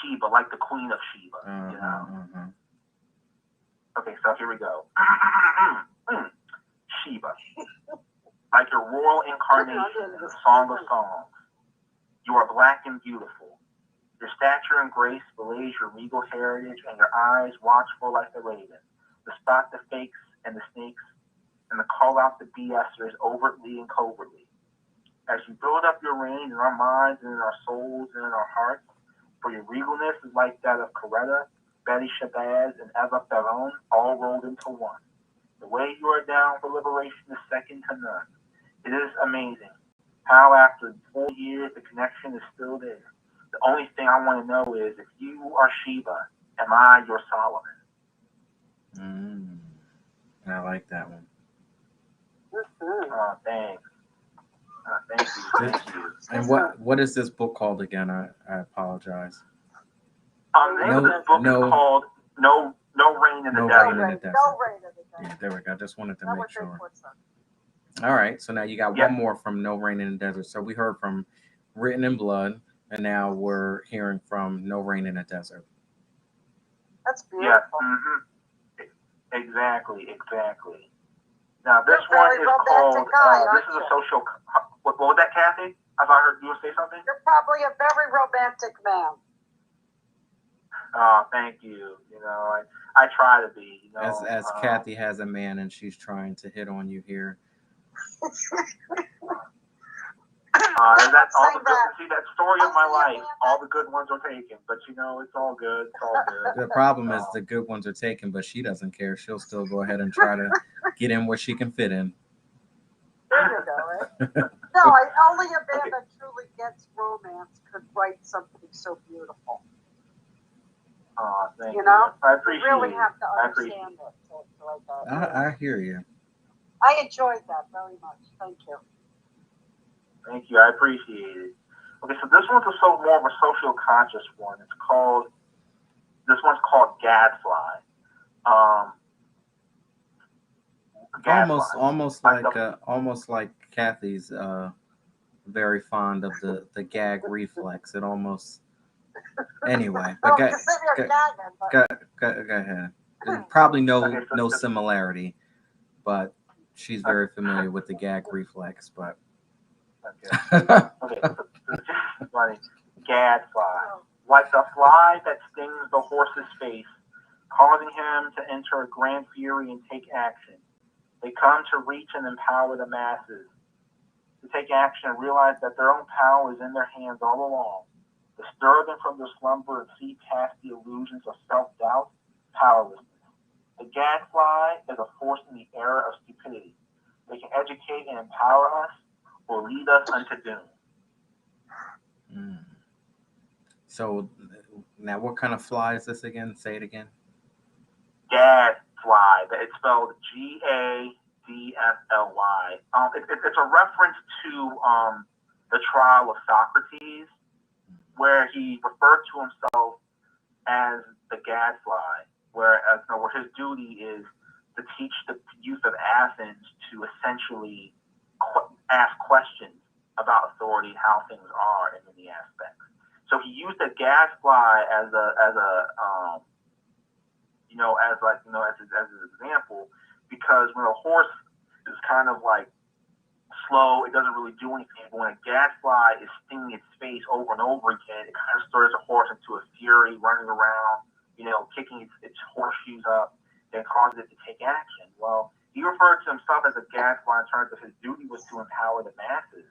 Sheba, like the Queen of Sheba. You know? Okay, so here we go. Sheba. Like your royal incarnation in the Song of Songs. You are black and beautiful. Your stature and grace belays your regal heritage, and your eyes watchful like the raven. The spot the fakes and the snakes, and the call out the BSers overtly and covertly. As you build up your reign in our minds and in our souls and in our hearts, for your regalness is like that of Coretta, Betty Shabazz, and Eva Peron, all rolled into one. The way you are down for liberation is second to none. It is amazing how after 4 years the connection is still there. The only thing I want to know is if you are Sheba, am I your Solomon? I like that one. Oh, thanks. Thank you. Thank you. And what is this book called again? I apologize. The name of this book is called No Rain in the Desert. Rain in the Desert. No Rain in the Desert. Yeah, there we go. I just wanted to make sure. All All right, so now you got one more from No Rain in the Desert. So we heard from Written in Blood, and now we're hearing from No Rain in the Desert. That's beautiful. Yeah. Exactly. Now this one is called. This is a social. What was that, Kathy? I thought I heard you say something. You're probably a very romantic man. Oh, thank you. You know, I try to be. You know, as Kathy has a man and she's trying to hit on you here. That's all the good. See, that story of my life. All the good ones are taken, but you know, it's all good. It's all good. The problem is the good ones are taken, but she doesn't care. She'll still go ahead and try to get in where she can fit in. There you go. Right? No, only a man that truly gets romance could write something so beautiful. Oh, thank you. Know, I appreciate you really it. have to understand it to write that. I hear you. I enjoyed that very much. Thank you. Thank you. I appreciate it. Okay, so this one's more of a social conscious one. This one's called Gadfly. Gadfly. Almost like Kathy's very fond of the gag reflex. It almost anyway. But go ahead. Probably no similarity, but she's very familiar with the gag reflex. But okay. Funny. Gadfly, like the fly that stings the horse's face, causing him to enter a grand fury and take action. They come to reach and empower the masses, to take action and realize that their own power is in their hands all along, to stir them from their slumber and see past the illusions of self-doubt, powerlessness. The gadfly is a force in the era of stupidity. They can educate and empower us or lead us unto doom. So now what kind of fly is this again? Say it again. Gadfly. It's spelled Gadfly. It's a reference to the trial of Socrates, where he referred to himself as the gadfly, where his duty is to teach the youth of Athens to essentially ask questions about authority, how things are in many aspects. So he used the gadfly as an example, because when a horse is kind of like slow, it doesn't really do anything. But when a gadfly is stinging its face over and over again, it kind of stirs the horse into a fury, running around, kicking its horseshoes up, and causes it to take action. Well, he referred to himself as a gadfly in terms of his duty was to empower the masses,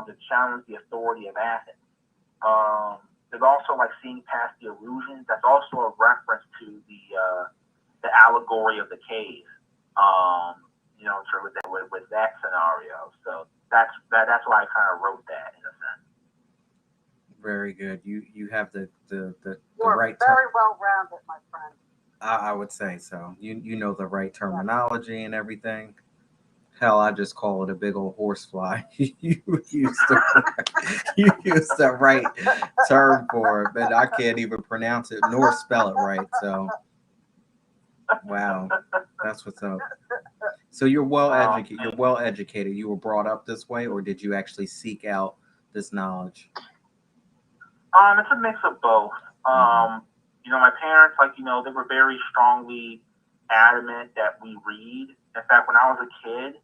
to challenge the authority of Athens. There's also like seeing past the illusions. That's also a reference to the allegory of the cave. With that scenario. So that's why I kind of wrote that in a sense. Very good. You have the right. Very well rounded, my friend. I would say so. You know the right terminology and everything. Hell, I just call it a big old horsefly. You used the right term for it, but I can't even pronounce it nor spell it right. So, wow, that's what's up. So you're well educated. You're well educated. You were brought up this way, or did you actually seek out this knowledge? It's a mix of both. My parents, they were very strongly adamant that we read. In fact, when I was a kid,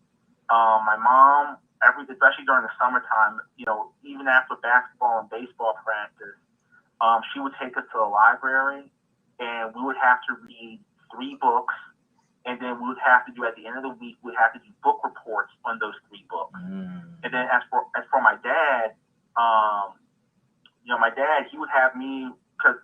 my mom, especially during the summertime, even after basketball and baseball practice, she would take us to the library, and we would have to read 3 books, and then we would have to do, at the end of the week, we'd have to do book reports on those 3 books. And then as for my dad, my dad, he would have me, because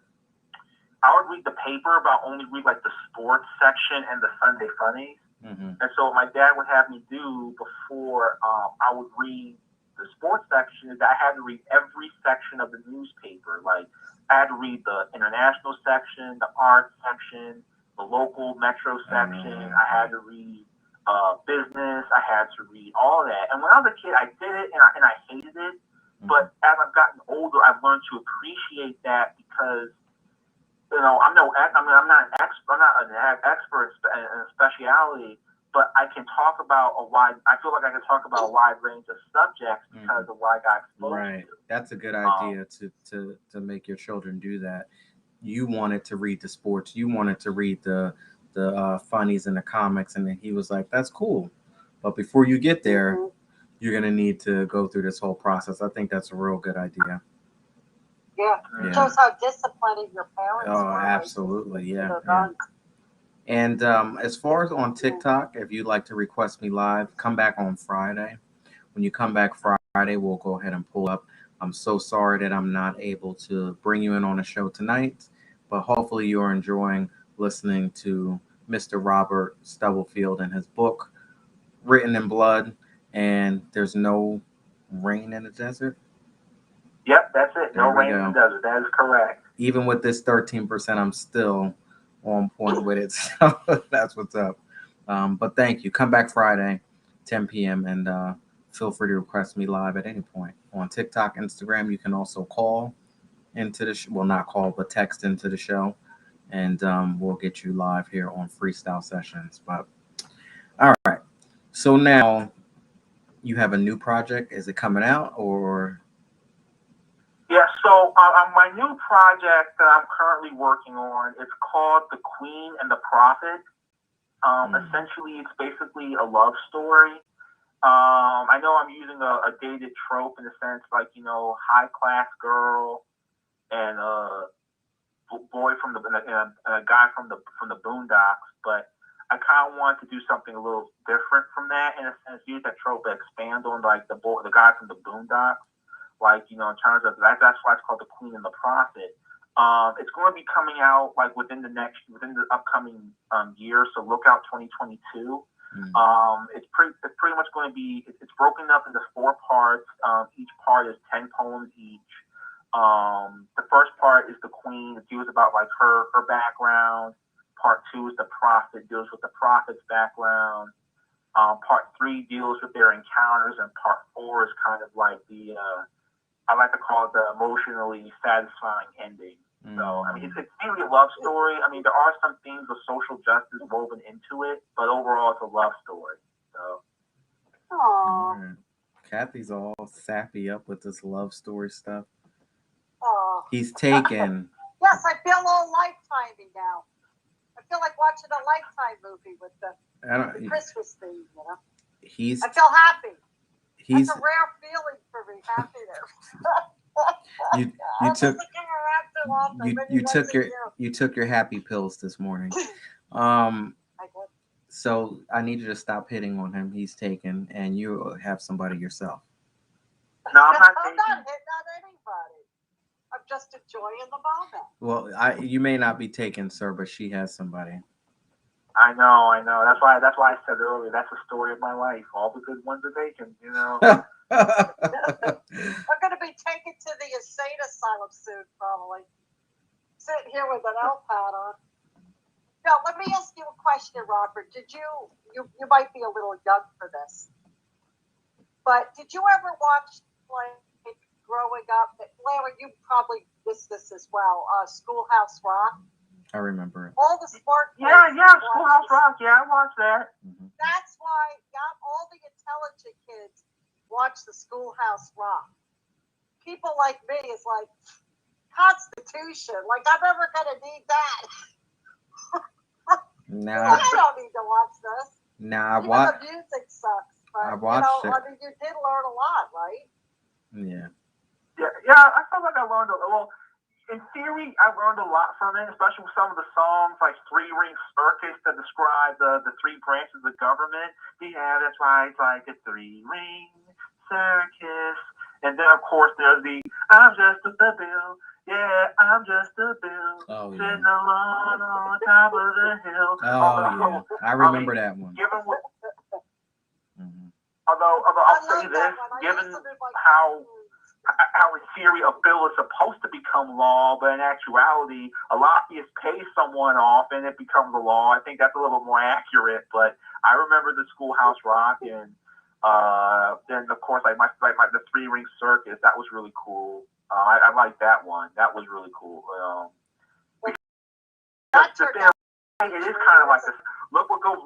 I would read the paper, but I only read like the sports section and the Sunday funnies. And so what my dad would have me do before I would read the sports section is that I had to read every section of the newspaper. Like I had to read the international section, the arts section, the local metro section. I had to read business. I had to read all that. And when I was a kid, I did it and I hated it. But as I've gotten older, I've learned to appreciate that because I'm not an expert. I'm not an expert in a speciality, but I can talk about I feel like I can talk about a wide range of subjects because of what I got exposed to. That's a good idea to make your children do that. You wanted to read the sports. You wanted to read the funnies and the comics, and then he was like, "That's cool," but before you get there, you're gonna need to go through this whole process. I think that's a real good idea. Yeah. It shows how disciplining your parents were. Absolutely, yeah. And as far as on TikTok, if you'd like to request me live, come back on Friday. When you come back Friday, we'll go ahead and pull up. I'm so sorry that I'm not able to bring you in on a show tonight, but hopefully you're enjoying listening to Mr. Robert Stubblefield and his book, Written in Blood, and There's No Rain in the Desert. Yep, that's it. No rain in the desert. That is correct. Even with this 13%, I'm still on point with it. So that's what's up. But thank you. Come back Friday, 10 p.m. and feel free to request me live at any point on TikTok, Instagram. You can also call into the show. Well, not call, but text into the show, and we'll get you live here on Freestyle Sessions. But all right. So now you have a new project. Is it coming out or? Yeah, so my new project that I'm currently working on is called The Queen and the Prophet. Essentially, it's basically a love story. I know I'm using a dated trope in the sense like, high class girl and a boy and a guy from the Boondocks, but I kind of want to do something a little different from that in a sense, use that trope to expand on like the guy from the Boondocks. Like, in terms of that's why it's called The Queen and the Prophet. It's going to be coming out like within the upcoming year. So look out 2022. It's pretty much going to be, it's broken up into 4 parts. Each part is 10 poems each. The first part is the Queen. It deals about like her background. Part 2 is the Prophet, deals with the Prophet's background. Part 3 deals with their encounters, and part 4 is kind of like I like to call it the emotionally satisfying ending. So, I mean, it's mainly a love story. I mean, there are some themes of social justice woven into it, but overall, it's a love story. So, Aww. Kathy's all sappy up with this love story stuff. Aww. He's taken. Yes, I feel all Lifetimey now. I feel like watching a Lifetime movie with the Christmas theme, I feel happy. That's a rare feeling for me, happiness. You took your happy pills this morning. So I need you to stop hitting on him. He's taken, and you have somebody yourself. No, I'm not hitting on anybody. I'm just enjoying the moment. Well, you may not be taken, sir, but she has somebody. I know. That's why I said earlier, that's the story of my life. All the good ones are taken, I'm going to be taken to the insane asylum soon, probably. Sitting here with an elf hat on. Now, let me ask you a question, Robert. Did you might be a little young for this, but did you ever watch, like, growing up, Larry, you probably missed this as well, Schoolhouse Rock? I remember it. All the smart kids. Yeah, Schoolhouse Rock. Yeah, I watched that. That's why all the intelligent kids watch the Schoolhouse Rock. People like me is like, Constitution. Like, I'm never going to need that. I don't need to watch this. Now, the music sucks. But, I watched it. I mean, you did learn a lot, right? Yeah. Yeah, I felt like I learned in theory, I learned a lot from it, especially with some of the songs, like Three Ring Circus that describe the 3 branches of government. Yeah, that's right, it's like a 3-ring circus. And then, of course, there's the I'm just a bill. Yeah, I'm just a bill. Sitting alone on top of the hill. I remember that one. Although I I'll say love this, that one. I given listened to like how in theory a bill is supposed to become law, but in actuality, a lobbyist pays someone off and it becomes a law. I think that's a little bit more accurate. But I remember the Schoolhouse Rock, and then of course the Three Ring Circus. That was really cool. I like that one. That was really cool. that turned out. It is kind of like this. Look what goes.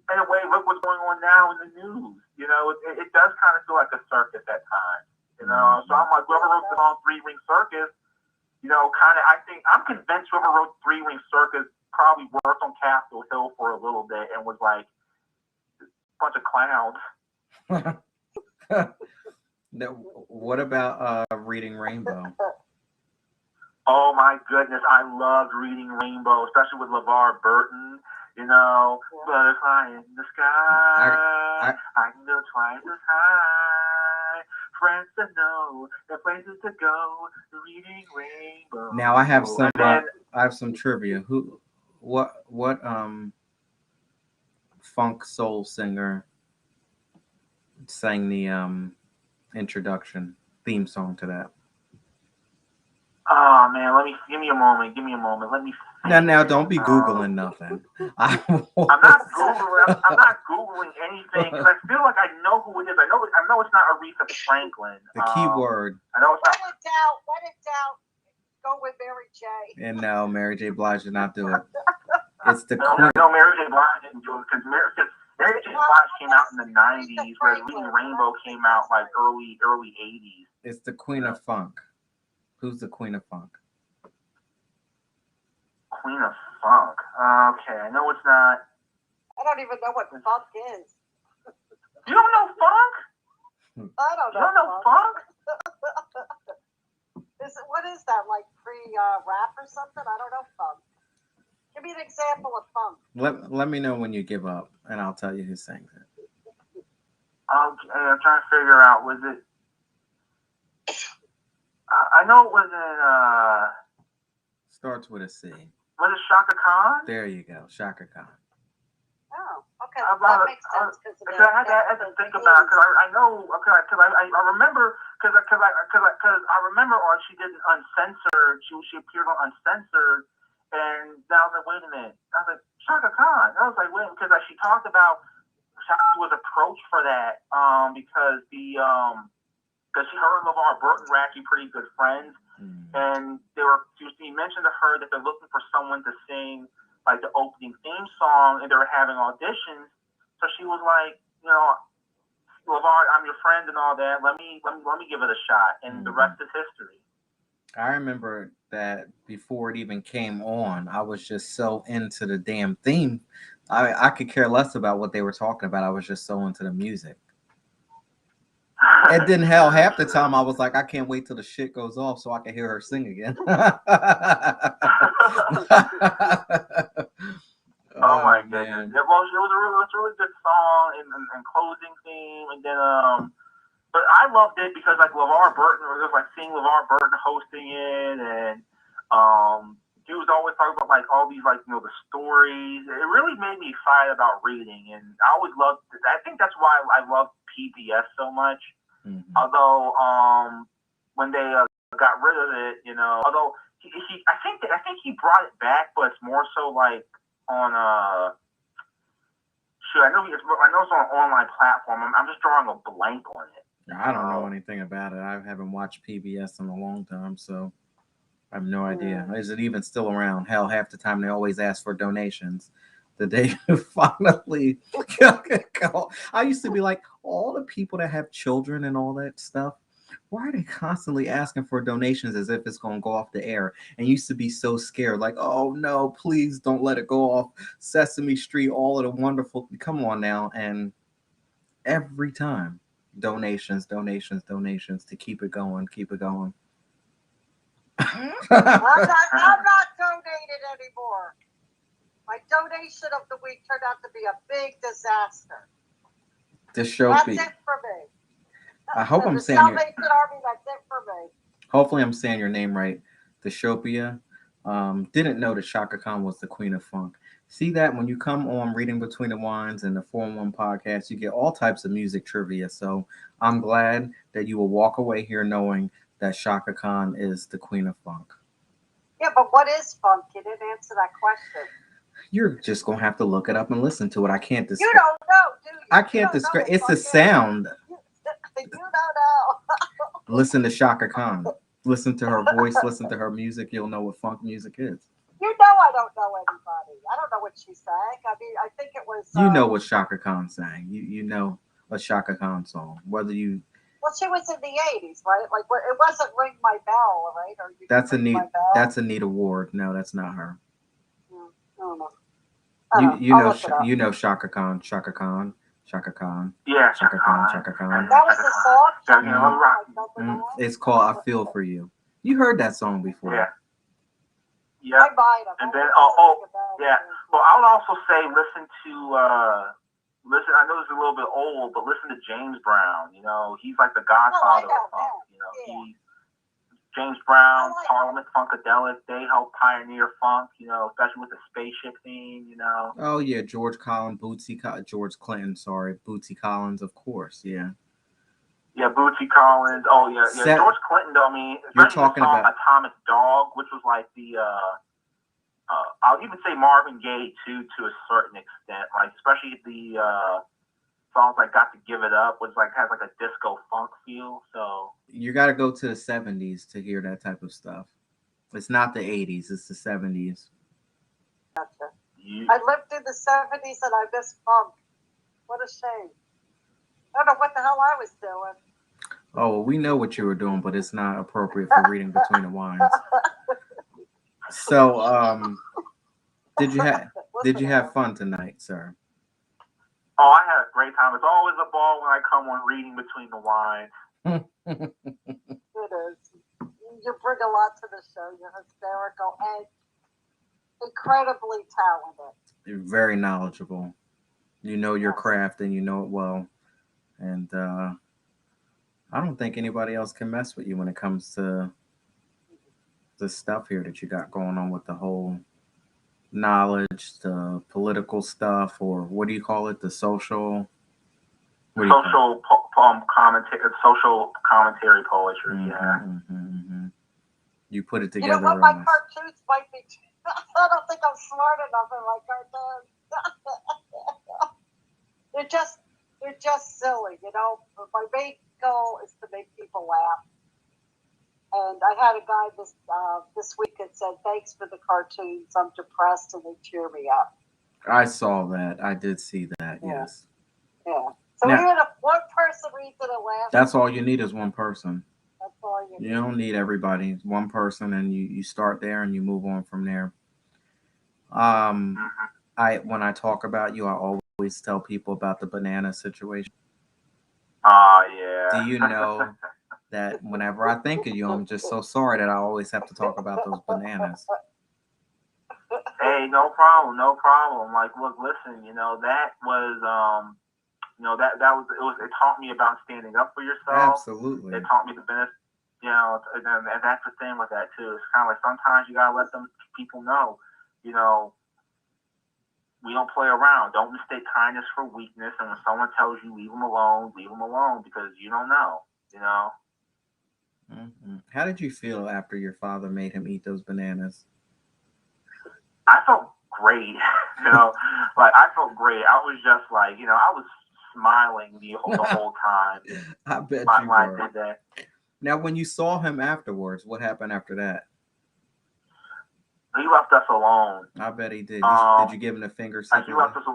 In a way, look what's going on now in the news. You know, it does kind of feel like a circus at times. You know, so I'm like, whoever wrote the song Three Ring Circus, you know, kind of, I think, I'm convinced whoever wrote Three Ring Circus probably worked on Capitol Hill for a little bit and was like, a bunch of clowns. What about Reading Rainbow? Oh my goodness, I loved Reading Rainbow, especially with LeVar Burton. You know, butterfly in the sky, I can go twice as high. Friends to know, the places to go. Reading Rainbow. Now I have some trivia. What funk soul singer sang the introduction theme song to that? Oh man, give me a moment. Let me. Now, don't be googling nothing. I'm not googling anything because I feel like I know who it is. I know it's not Aretha Franklin. The keyword. I know it's not. When in doubt, go with Mary J. And no, Mary J. Blige did not do it. It's the No, Mary J. Blige didn't do it because Mary J. Blige came out in the '90s, whereas Reading Rainbow came out like early '80s. It's the Queen of Funk. Who's the Queen of Funk? Queen of Funk. Okay, I know it's not. I don't even know what funk is. You don't know funk? I don't know. You don't know funk? What is that, like pre-rap or something? I don't know funk. Give me an example of funk. Let me know when you give up, and I'll tell you who sings it. Okay, I'm trying to figure out. Was it? I know it was in. Starts with a C. Was it Shaka Khan? There you go, Shaka Khan. Oh, okay. That makes sense. I had to think about it because I know because I remember because I remember or she did an uncensored. She appeared on Uncensored, and I was like, wait a minute. I was like Shaka Khan. I was like, wait, because she talked about Shaka was approached for that because because her and LeVar Burton were actually pretty good friends. And she mentioned to her that they're looking for someone to sing like the opening theme song, and they were having auditions. So she was like, you know, LeVar, I'm your friend and all that. Let me give it a shot, and the rest is history. I remember that before it even came on, I was just so into the damn theme. I could care less about what they were talking about. I was just so into the music. And then half the time I was like, I can't wait till the shit goes off so I can hear her sing again. Oh my goodness! Yeah, well, it was a really good song and closing theme, and then but I loved it because like LeVar Burton, or just like seeing LeVar Burton hosting it, and he was always talking about like all these like the stories. It really made me excited about reading, and I always loved it. I think that's why I love PBS so much. Although when they got rid of it, although I think he brought it back, but it's more so like on I know it's on an online platform. I'm just drawing a blank on it. I don't know anything about it. I haven't watched PBS in a long time, so I have no idea. Is it even still around? Hell, half the time they always ask for donations. The day finally I used to be like, all the people that have children and all that stuff, why are they constantly asking for donations as if it's going to go off the air? And used to be so scared, like, oh no, please don't let it go off Sesame Street, all of the wonderful, come on now. And every time, donations to keep it going. I'm not donated anymore. My donation of the week turned out to be a big disaster. That's it for me. I hope I'm saying Salvation Army, that's it for me. Hopefully I'm saying your name right. Deshopia. Didn't know that Shaka Khan was the Queen of Funk. See that when you come on Reading Between the Wines and the 4-1 podcast, you get all types of music trivia. So I'm glad that you will walk away here knowing that Shaka Khan is the queen of funk. Yeah, but what is funk? You didn't answer that question. You're just gonna have to look it up and listen to it. I can't You describe. don't know, do you? I You can't don't know describe. what It's a funk is. sound. You don't know. Listen to Shaka Khan. Listen to her voice. Listen to her music. You'll know what funk music is. You know I don't know anybody. I don't know what she sang. I mean, I think it was. You know what Shaka Khan sang. You know a Shaka Khan song. Whether you Well, she was in the '80s, right? Like it wasn't "Ring My Bell," right? Or you that's Ring My Bell. That's Anita Ward. No, that's not her. I don't know. You know Shaka Khan. Shaka Khan. Shaka Khan. Yeah, Shaka Khan. Shaka Khan. That was a song. It's called "I Feel for You." You heard that song before. Yeah. Yeah. I might have. And then yeah. Well, I would also say listen to listen. I know it's a little bit old, but listen to James Brown. You know, he's like the godfather of funk. You know, he's James Brown, Parliament Funkadelic. They helped pioneer funk. You know, especially with the spaceship theme. You know. Oh yeah, George Clinton. Sorry, Bootsy Collins, of course. Yeah. Yeah, Bootsy Collins. Oh yeah, yeah. George Clinton. Though, I mean, you're talking about Atomic Dog, which was like the. I'll even say Marvin Gaye too, to a certain extent. Like especially the songs like "Got to Give It Up" was like has like a disco funk feel. So you got to go to the '70s to hear that type of stuff. It's not the '80s; it's the '70s. Gotcha. I lived in the '70s and I miss funk. What a shame. I don't know what the hell I was doing. Oh, well, we know what you were doing, but it's not appropriate for Reading Between the Wines. So, did you have fun tonight, sir? Oh, I had a great time. It's always a ball when I come on Reading Between the Wines. It is. You bring a lot to the show. You're hysterical and incredibly talented. You're very knowledgeable. You know your craft and you know it well. And I don't think anybody else can mess with you when it comes to the stuff here that you got going on with the whole knowledge, the political stuff, or what do you call it? The social commentary poetry. Mm-hmm, yeah. Mm-hmm. You put it together. You know what? My cartoons might be. I don't think I'm smart enough in my cartoons. They're just silly, you know. My main goal is to make people laugh. And I had a guy this week that said, "Thanks for the cartoons. I'm depressed, and they cheer me up." I saw that. I did see that. Yeah. Yes. Yeah. So even if one person reads it and laughs, that's all you need is one person. That's all you need. You don't need everybody. One person, and you start there and you move on from there. When I talk about you, I always tell people about the banana situation. Oh yeah. Do you know that whenever I think of you, I'm just so sorry that I always have to talk about those bananas. Hey, no problem. Like, look, listen, you know, that was, you know, that was, it taught me about standing up for yourself. Absolutely. It taught me the benefit, you know, and that's the thing with that too. It's kind of like sometimes you gotta let them people know, you know, we don't play around. Don't mistake kindness for weakness. And when someone tells you leave them alone because you don't know, you know. Mm-hmm. How did you feel after your father made him eat those bananas? I felt great, you know. Like I felt great. I was just like, you know, I was smiling the whole time. I bet you were. I did that. Now, when you saw him afterwards, what happened after that? He left us alone. I bet he did. Did you give him the finger? He left us.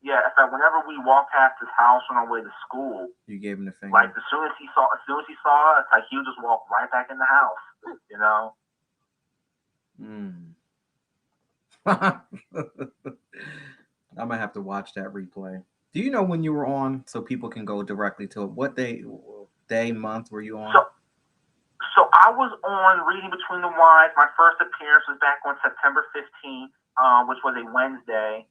Yeah, in fact, whenever we walked past his house on our way to school, you gave him the finger. Like as soon as he saw us, like he would just walk right back in the house. You know. I'm gonna have to watch that replay. Do you know when you were on, so people can go directly to it? What day, month were you on? So I was on Reading Between the Wines. My first appearance was back on September 15th, which was a Wednesday.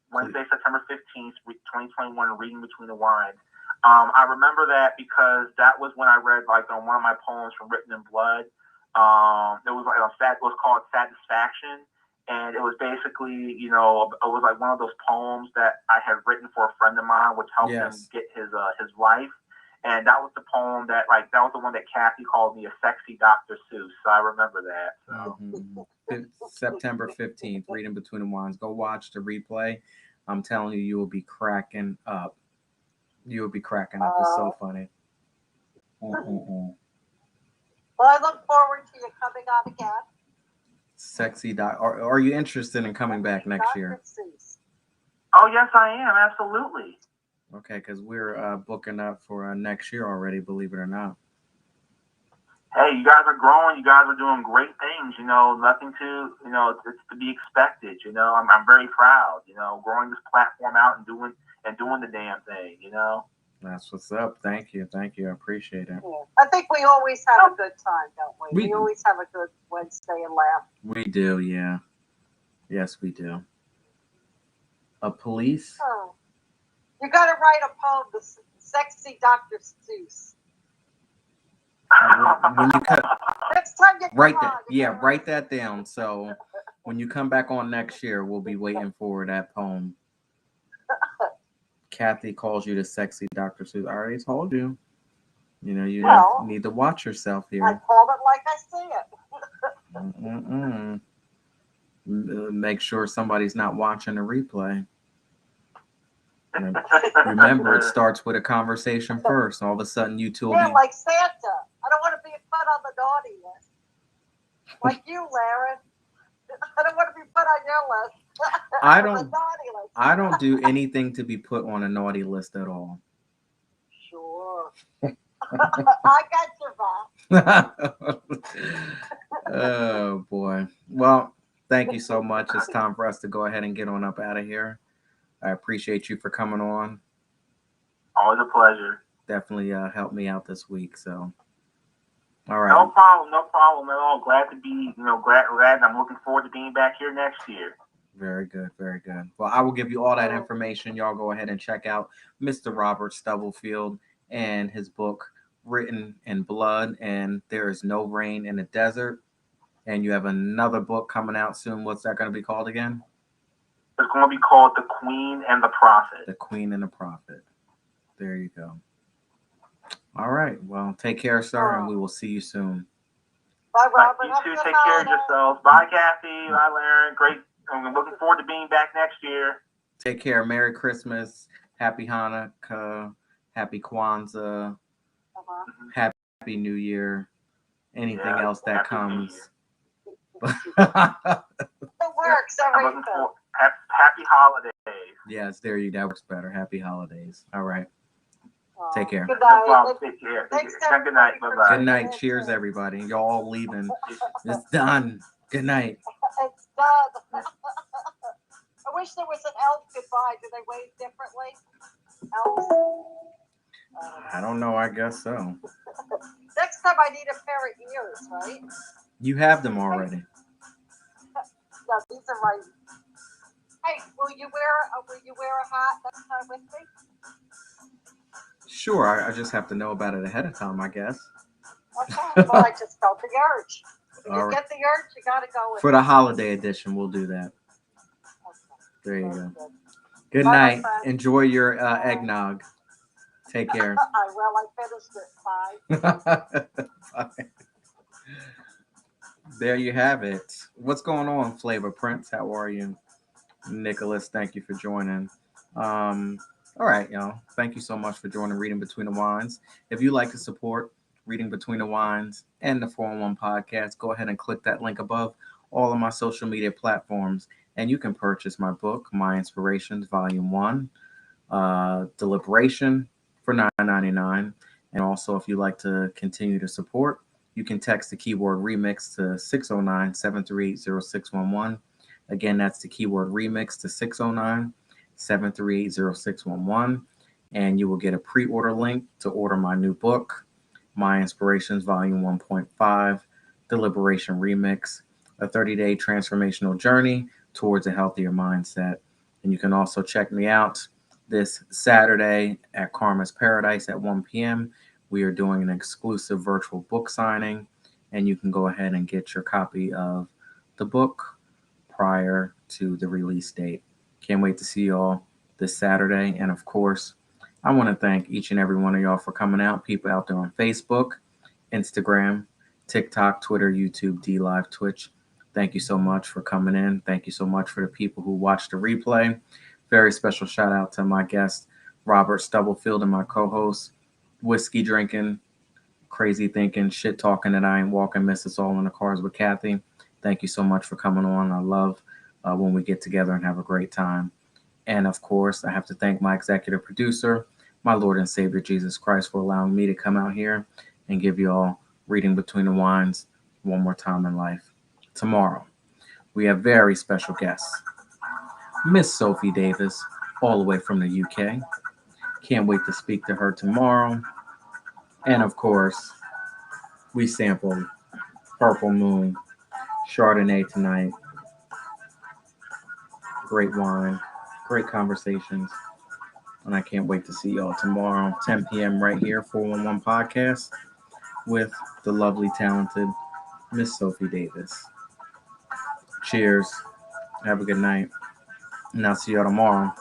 Wednesday, September 15th, 2021, Reading Between the Wines. I remember that because that was when I read like one of my poems from Written in Blood. It was called Satisfaction, and it was basically, it was like one of those poems that I had written for a friend of mine, which helped him get his life. And that was the poem that was the one that Kathy called me a sexy Dr. Seuss. So I remember that. So. September 15th, Reading Between the Wines. Go watch the replay. I'm telling you, you will be cracking up. You will be cracking up. It's so funny. Well, I look forward to you coming on again. Sexy Doc. Are you interested in coming back next year? Oh, yes, I am. Absolutely. Okay, because we're booking up for next year already, believe it or not. Hey, you guys are growing. You guys are doing great things. Nothing to, it's to be expected. I'm very proud. Growing this platform out and doing the damn thing. That's what's up. Thank you. I appreciate it. Yeah. I think we always have a good time, don't we? We always have a good Wednesday and laugh. We do, yeah. Yes, we do. A police? Oh. You got to write a poem, The Sexy Dr. Seuss. When you next time you come write on, that, yeah, write that down. So when you come back on next year, we'll be waiting for that poem. Kathy calls you the sexy Dr. Seuss. I already told you. You need to watch yourself here. I call it like I see it. Make sure somebody's not watching the replay. Remember, it starts with a conversation first. All of a sudden, you two will be... like Santa. I don't want to be put on the naughty list. Like you, Larry. I don't want to be put on your list. I don't do anything to be put on a naughty list at all. Sure. I got your back. Oh, boy. Well, thank you so much. It's time for us to go ahead and get on up out of here. I appreciate you for coming on. Always a pleasure. Definitely helped me out this week. So, all right. No problem at all. Glad to be, glad. I'm looking forward to being back here next year. Very good. Well, I will give you all that information. Y'all go ahead and check out Mr. Robert Stubblefield and his book, Written in Blood, and There Is No Rain in the Desert. And you have another book coming out soon. What's that going to be called again? It's going to be called The Queen and the Prophet. The Queen and the Prophet. There you go. All right. Well, take care, sir, and we will see you soon. Bye, Robert. You too. Take care of yourselves. Bye, Kathy. Bye, Larry. Great. I'm looking forward to being back next year. Take care. Merry Christmas. Happy Hanukkah. Happy Kwanzaa. Happy New Year. Anything else that comes. It works. Everything. Happy holidays. Yes, that works better. Happy holidays. All right. Take care. Good night. Take care. Good night. Bye-bye. Good night. Cheers, everybody. Y'all all leaving. It's done. Good night. It's done. I wish there was an elf goodbye. Do they wave differently? Elves? I don't know. I guess so. Next time I need a pair of ears, right? You have them already. No, these are right. Hey, will you wear a hat next time with me? Sure, I just have to know about it ahead of time, I guess. Okay, well, I just felt the urge. When you All right. get the urge, you got to go with For the holiday edition, we'll do that. Okay. There you go. Good. Good Bye, night. my friend. Enjoy your eggnog. Take care. I finished it. Bye. Bye. There you have it. What's going on, Flavor Prince? How are you? Nicholas, thank you for joining. All right, y'all. Thank you so much for joining Reading Between the Wines. If you like to support Reading Between the Wines and the 411 podcast, go ahead and click that link above all of my social media platforms, and you can purchase my book, My Inspirations, Volume 1, Deliberation, for $9.99. And also, if you like to continue to support, you can text the keyword remix to 609-738-0611. Again, that's the keyword remix to 609-738-0611. And you will get a pre-order link to order my new book, My Inspirations, Volume 1.5, Deliberation Remix, a 30-day transformational journey towards a healthier mindset. And you can also check me out this Saturday at Karma's Paradise at 1 p.m. We are doing an exclusive virtual book signing, and you can go ahead and get your copy of the book prior to the release date. Can't wait to see y'all this Saturday. And of course, I want to thank each and every one of y'all for coming out. People out there on Facebook, Instagram, TikTok, Twitter, YouTube, D Live, Twitch. Thank you so much for coming in. Thank you so much for the people who watched the replay. Very special shout out to my guest, Robert Stubblefield, and my co host, whiskey drinking, crazy thinking, shit talking that I ain't walking, miss us all in the cars with Kathy. Thank you so much for coming on. I love when we get together and have a great time. And of course, I have to thank my executive producer, my Lord and Savior Jesus Christ, for allowing me to come out here and give you all reading between the wines one more time in life. Tomorrow, we have very special guests, Miss Sophie Davis, all the way from the UK. Can't wait to speak to her tomorrow. And of course, we sampled Purple Moon, Chardonnay tonight. Great wine, great conversations. And I can't wait to see y'all tomorrow, 10 p.m. right here, 411 Podcast, with the lovely, talented Miss Sophie Davis. Cheers. Have a good night. And I'll see y'all tomorrow,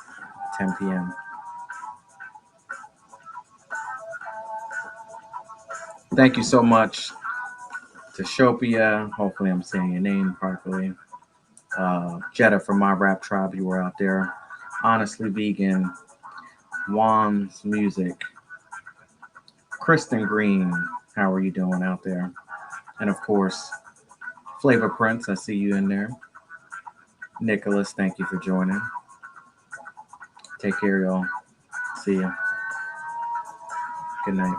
10 p.m. Thank you so much to Shopia. Hopefully, I'm saying your name properly. Jetta from My Rap Tribe, you were out there. Honestly Vegan, Juan's Music, Kristen Green, how are you doing out there? And of course, Flavor Prince, I see you in there. Nicholas, thank you for joining. Take care, y'all. See ya. Good night.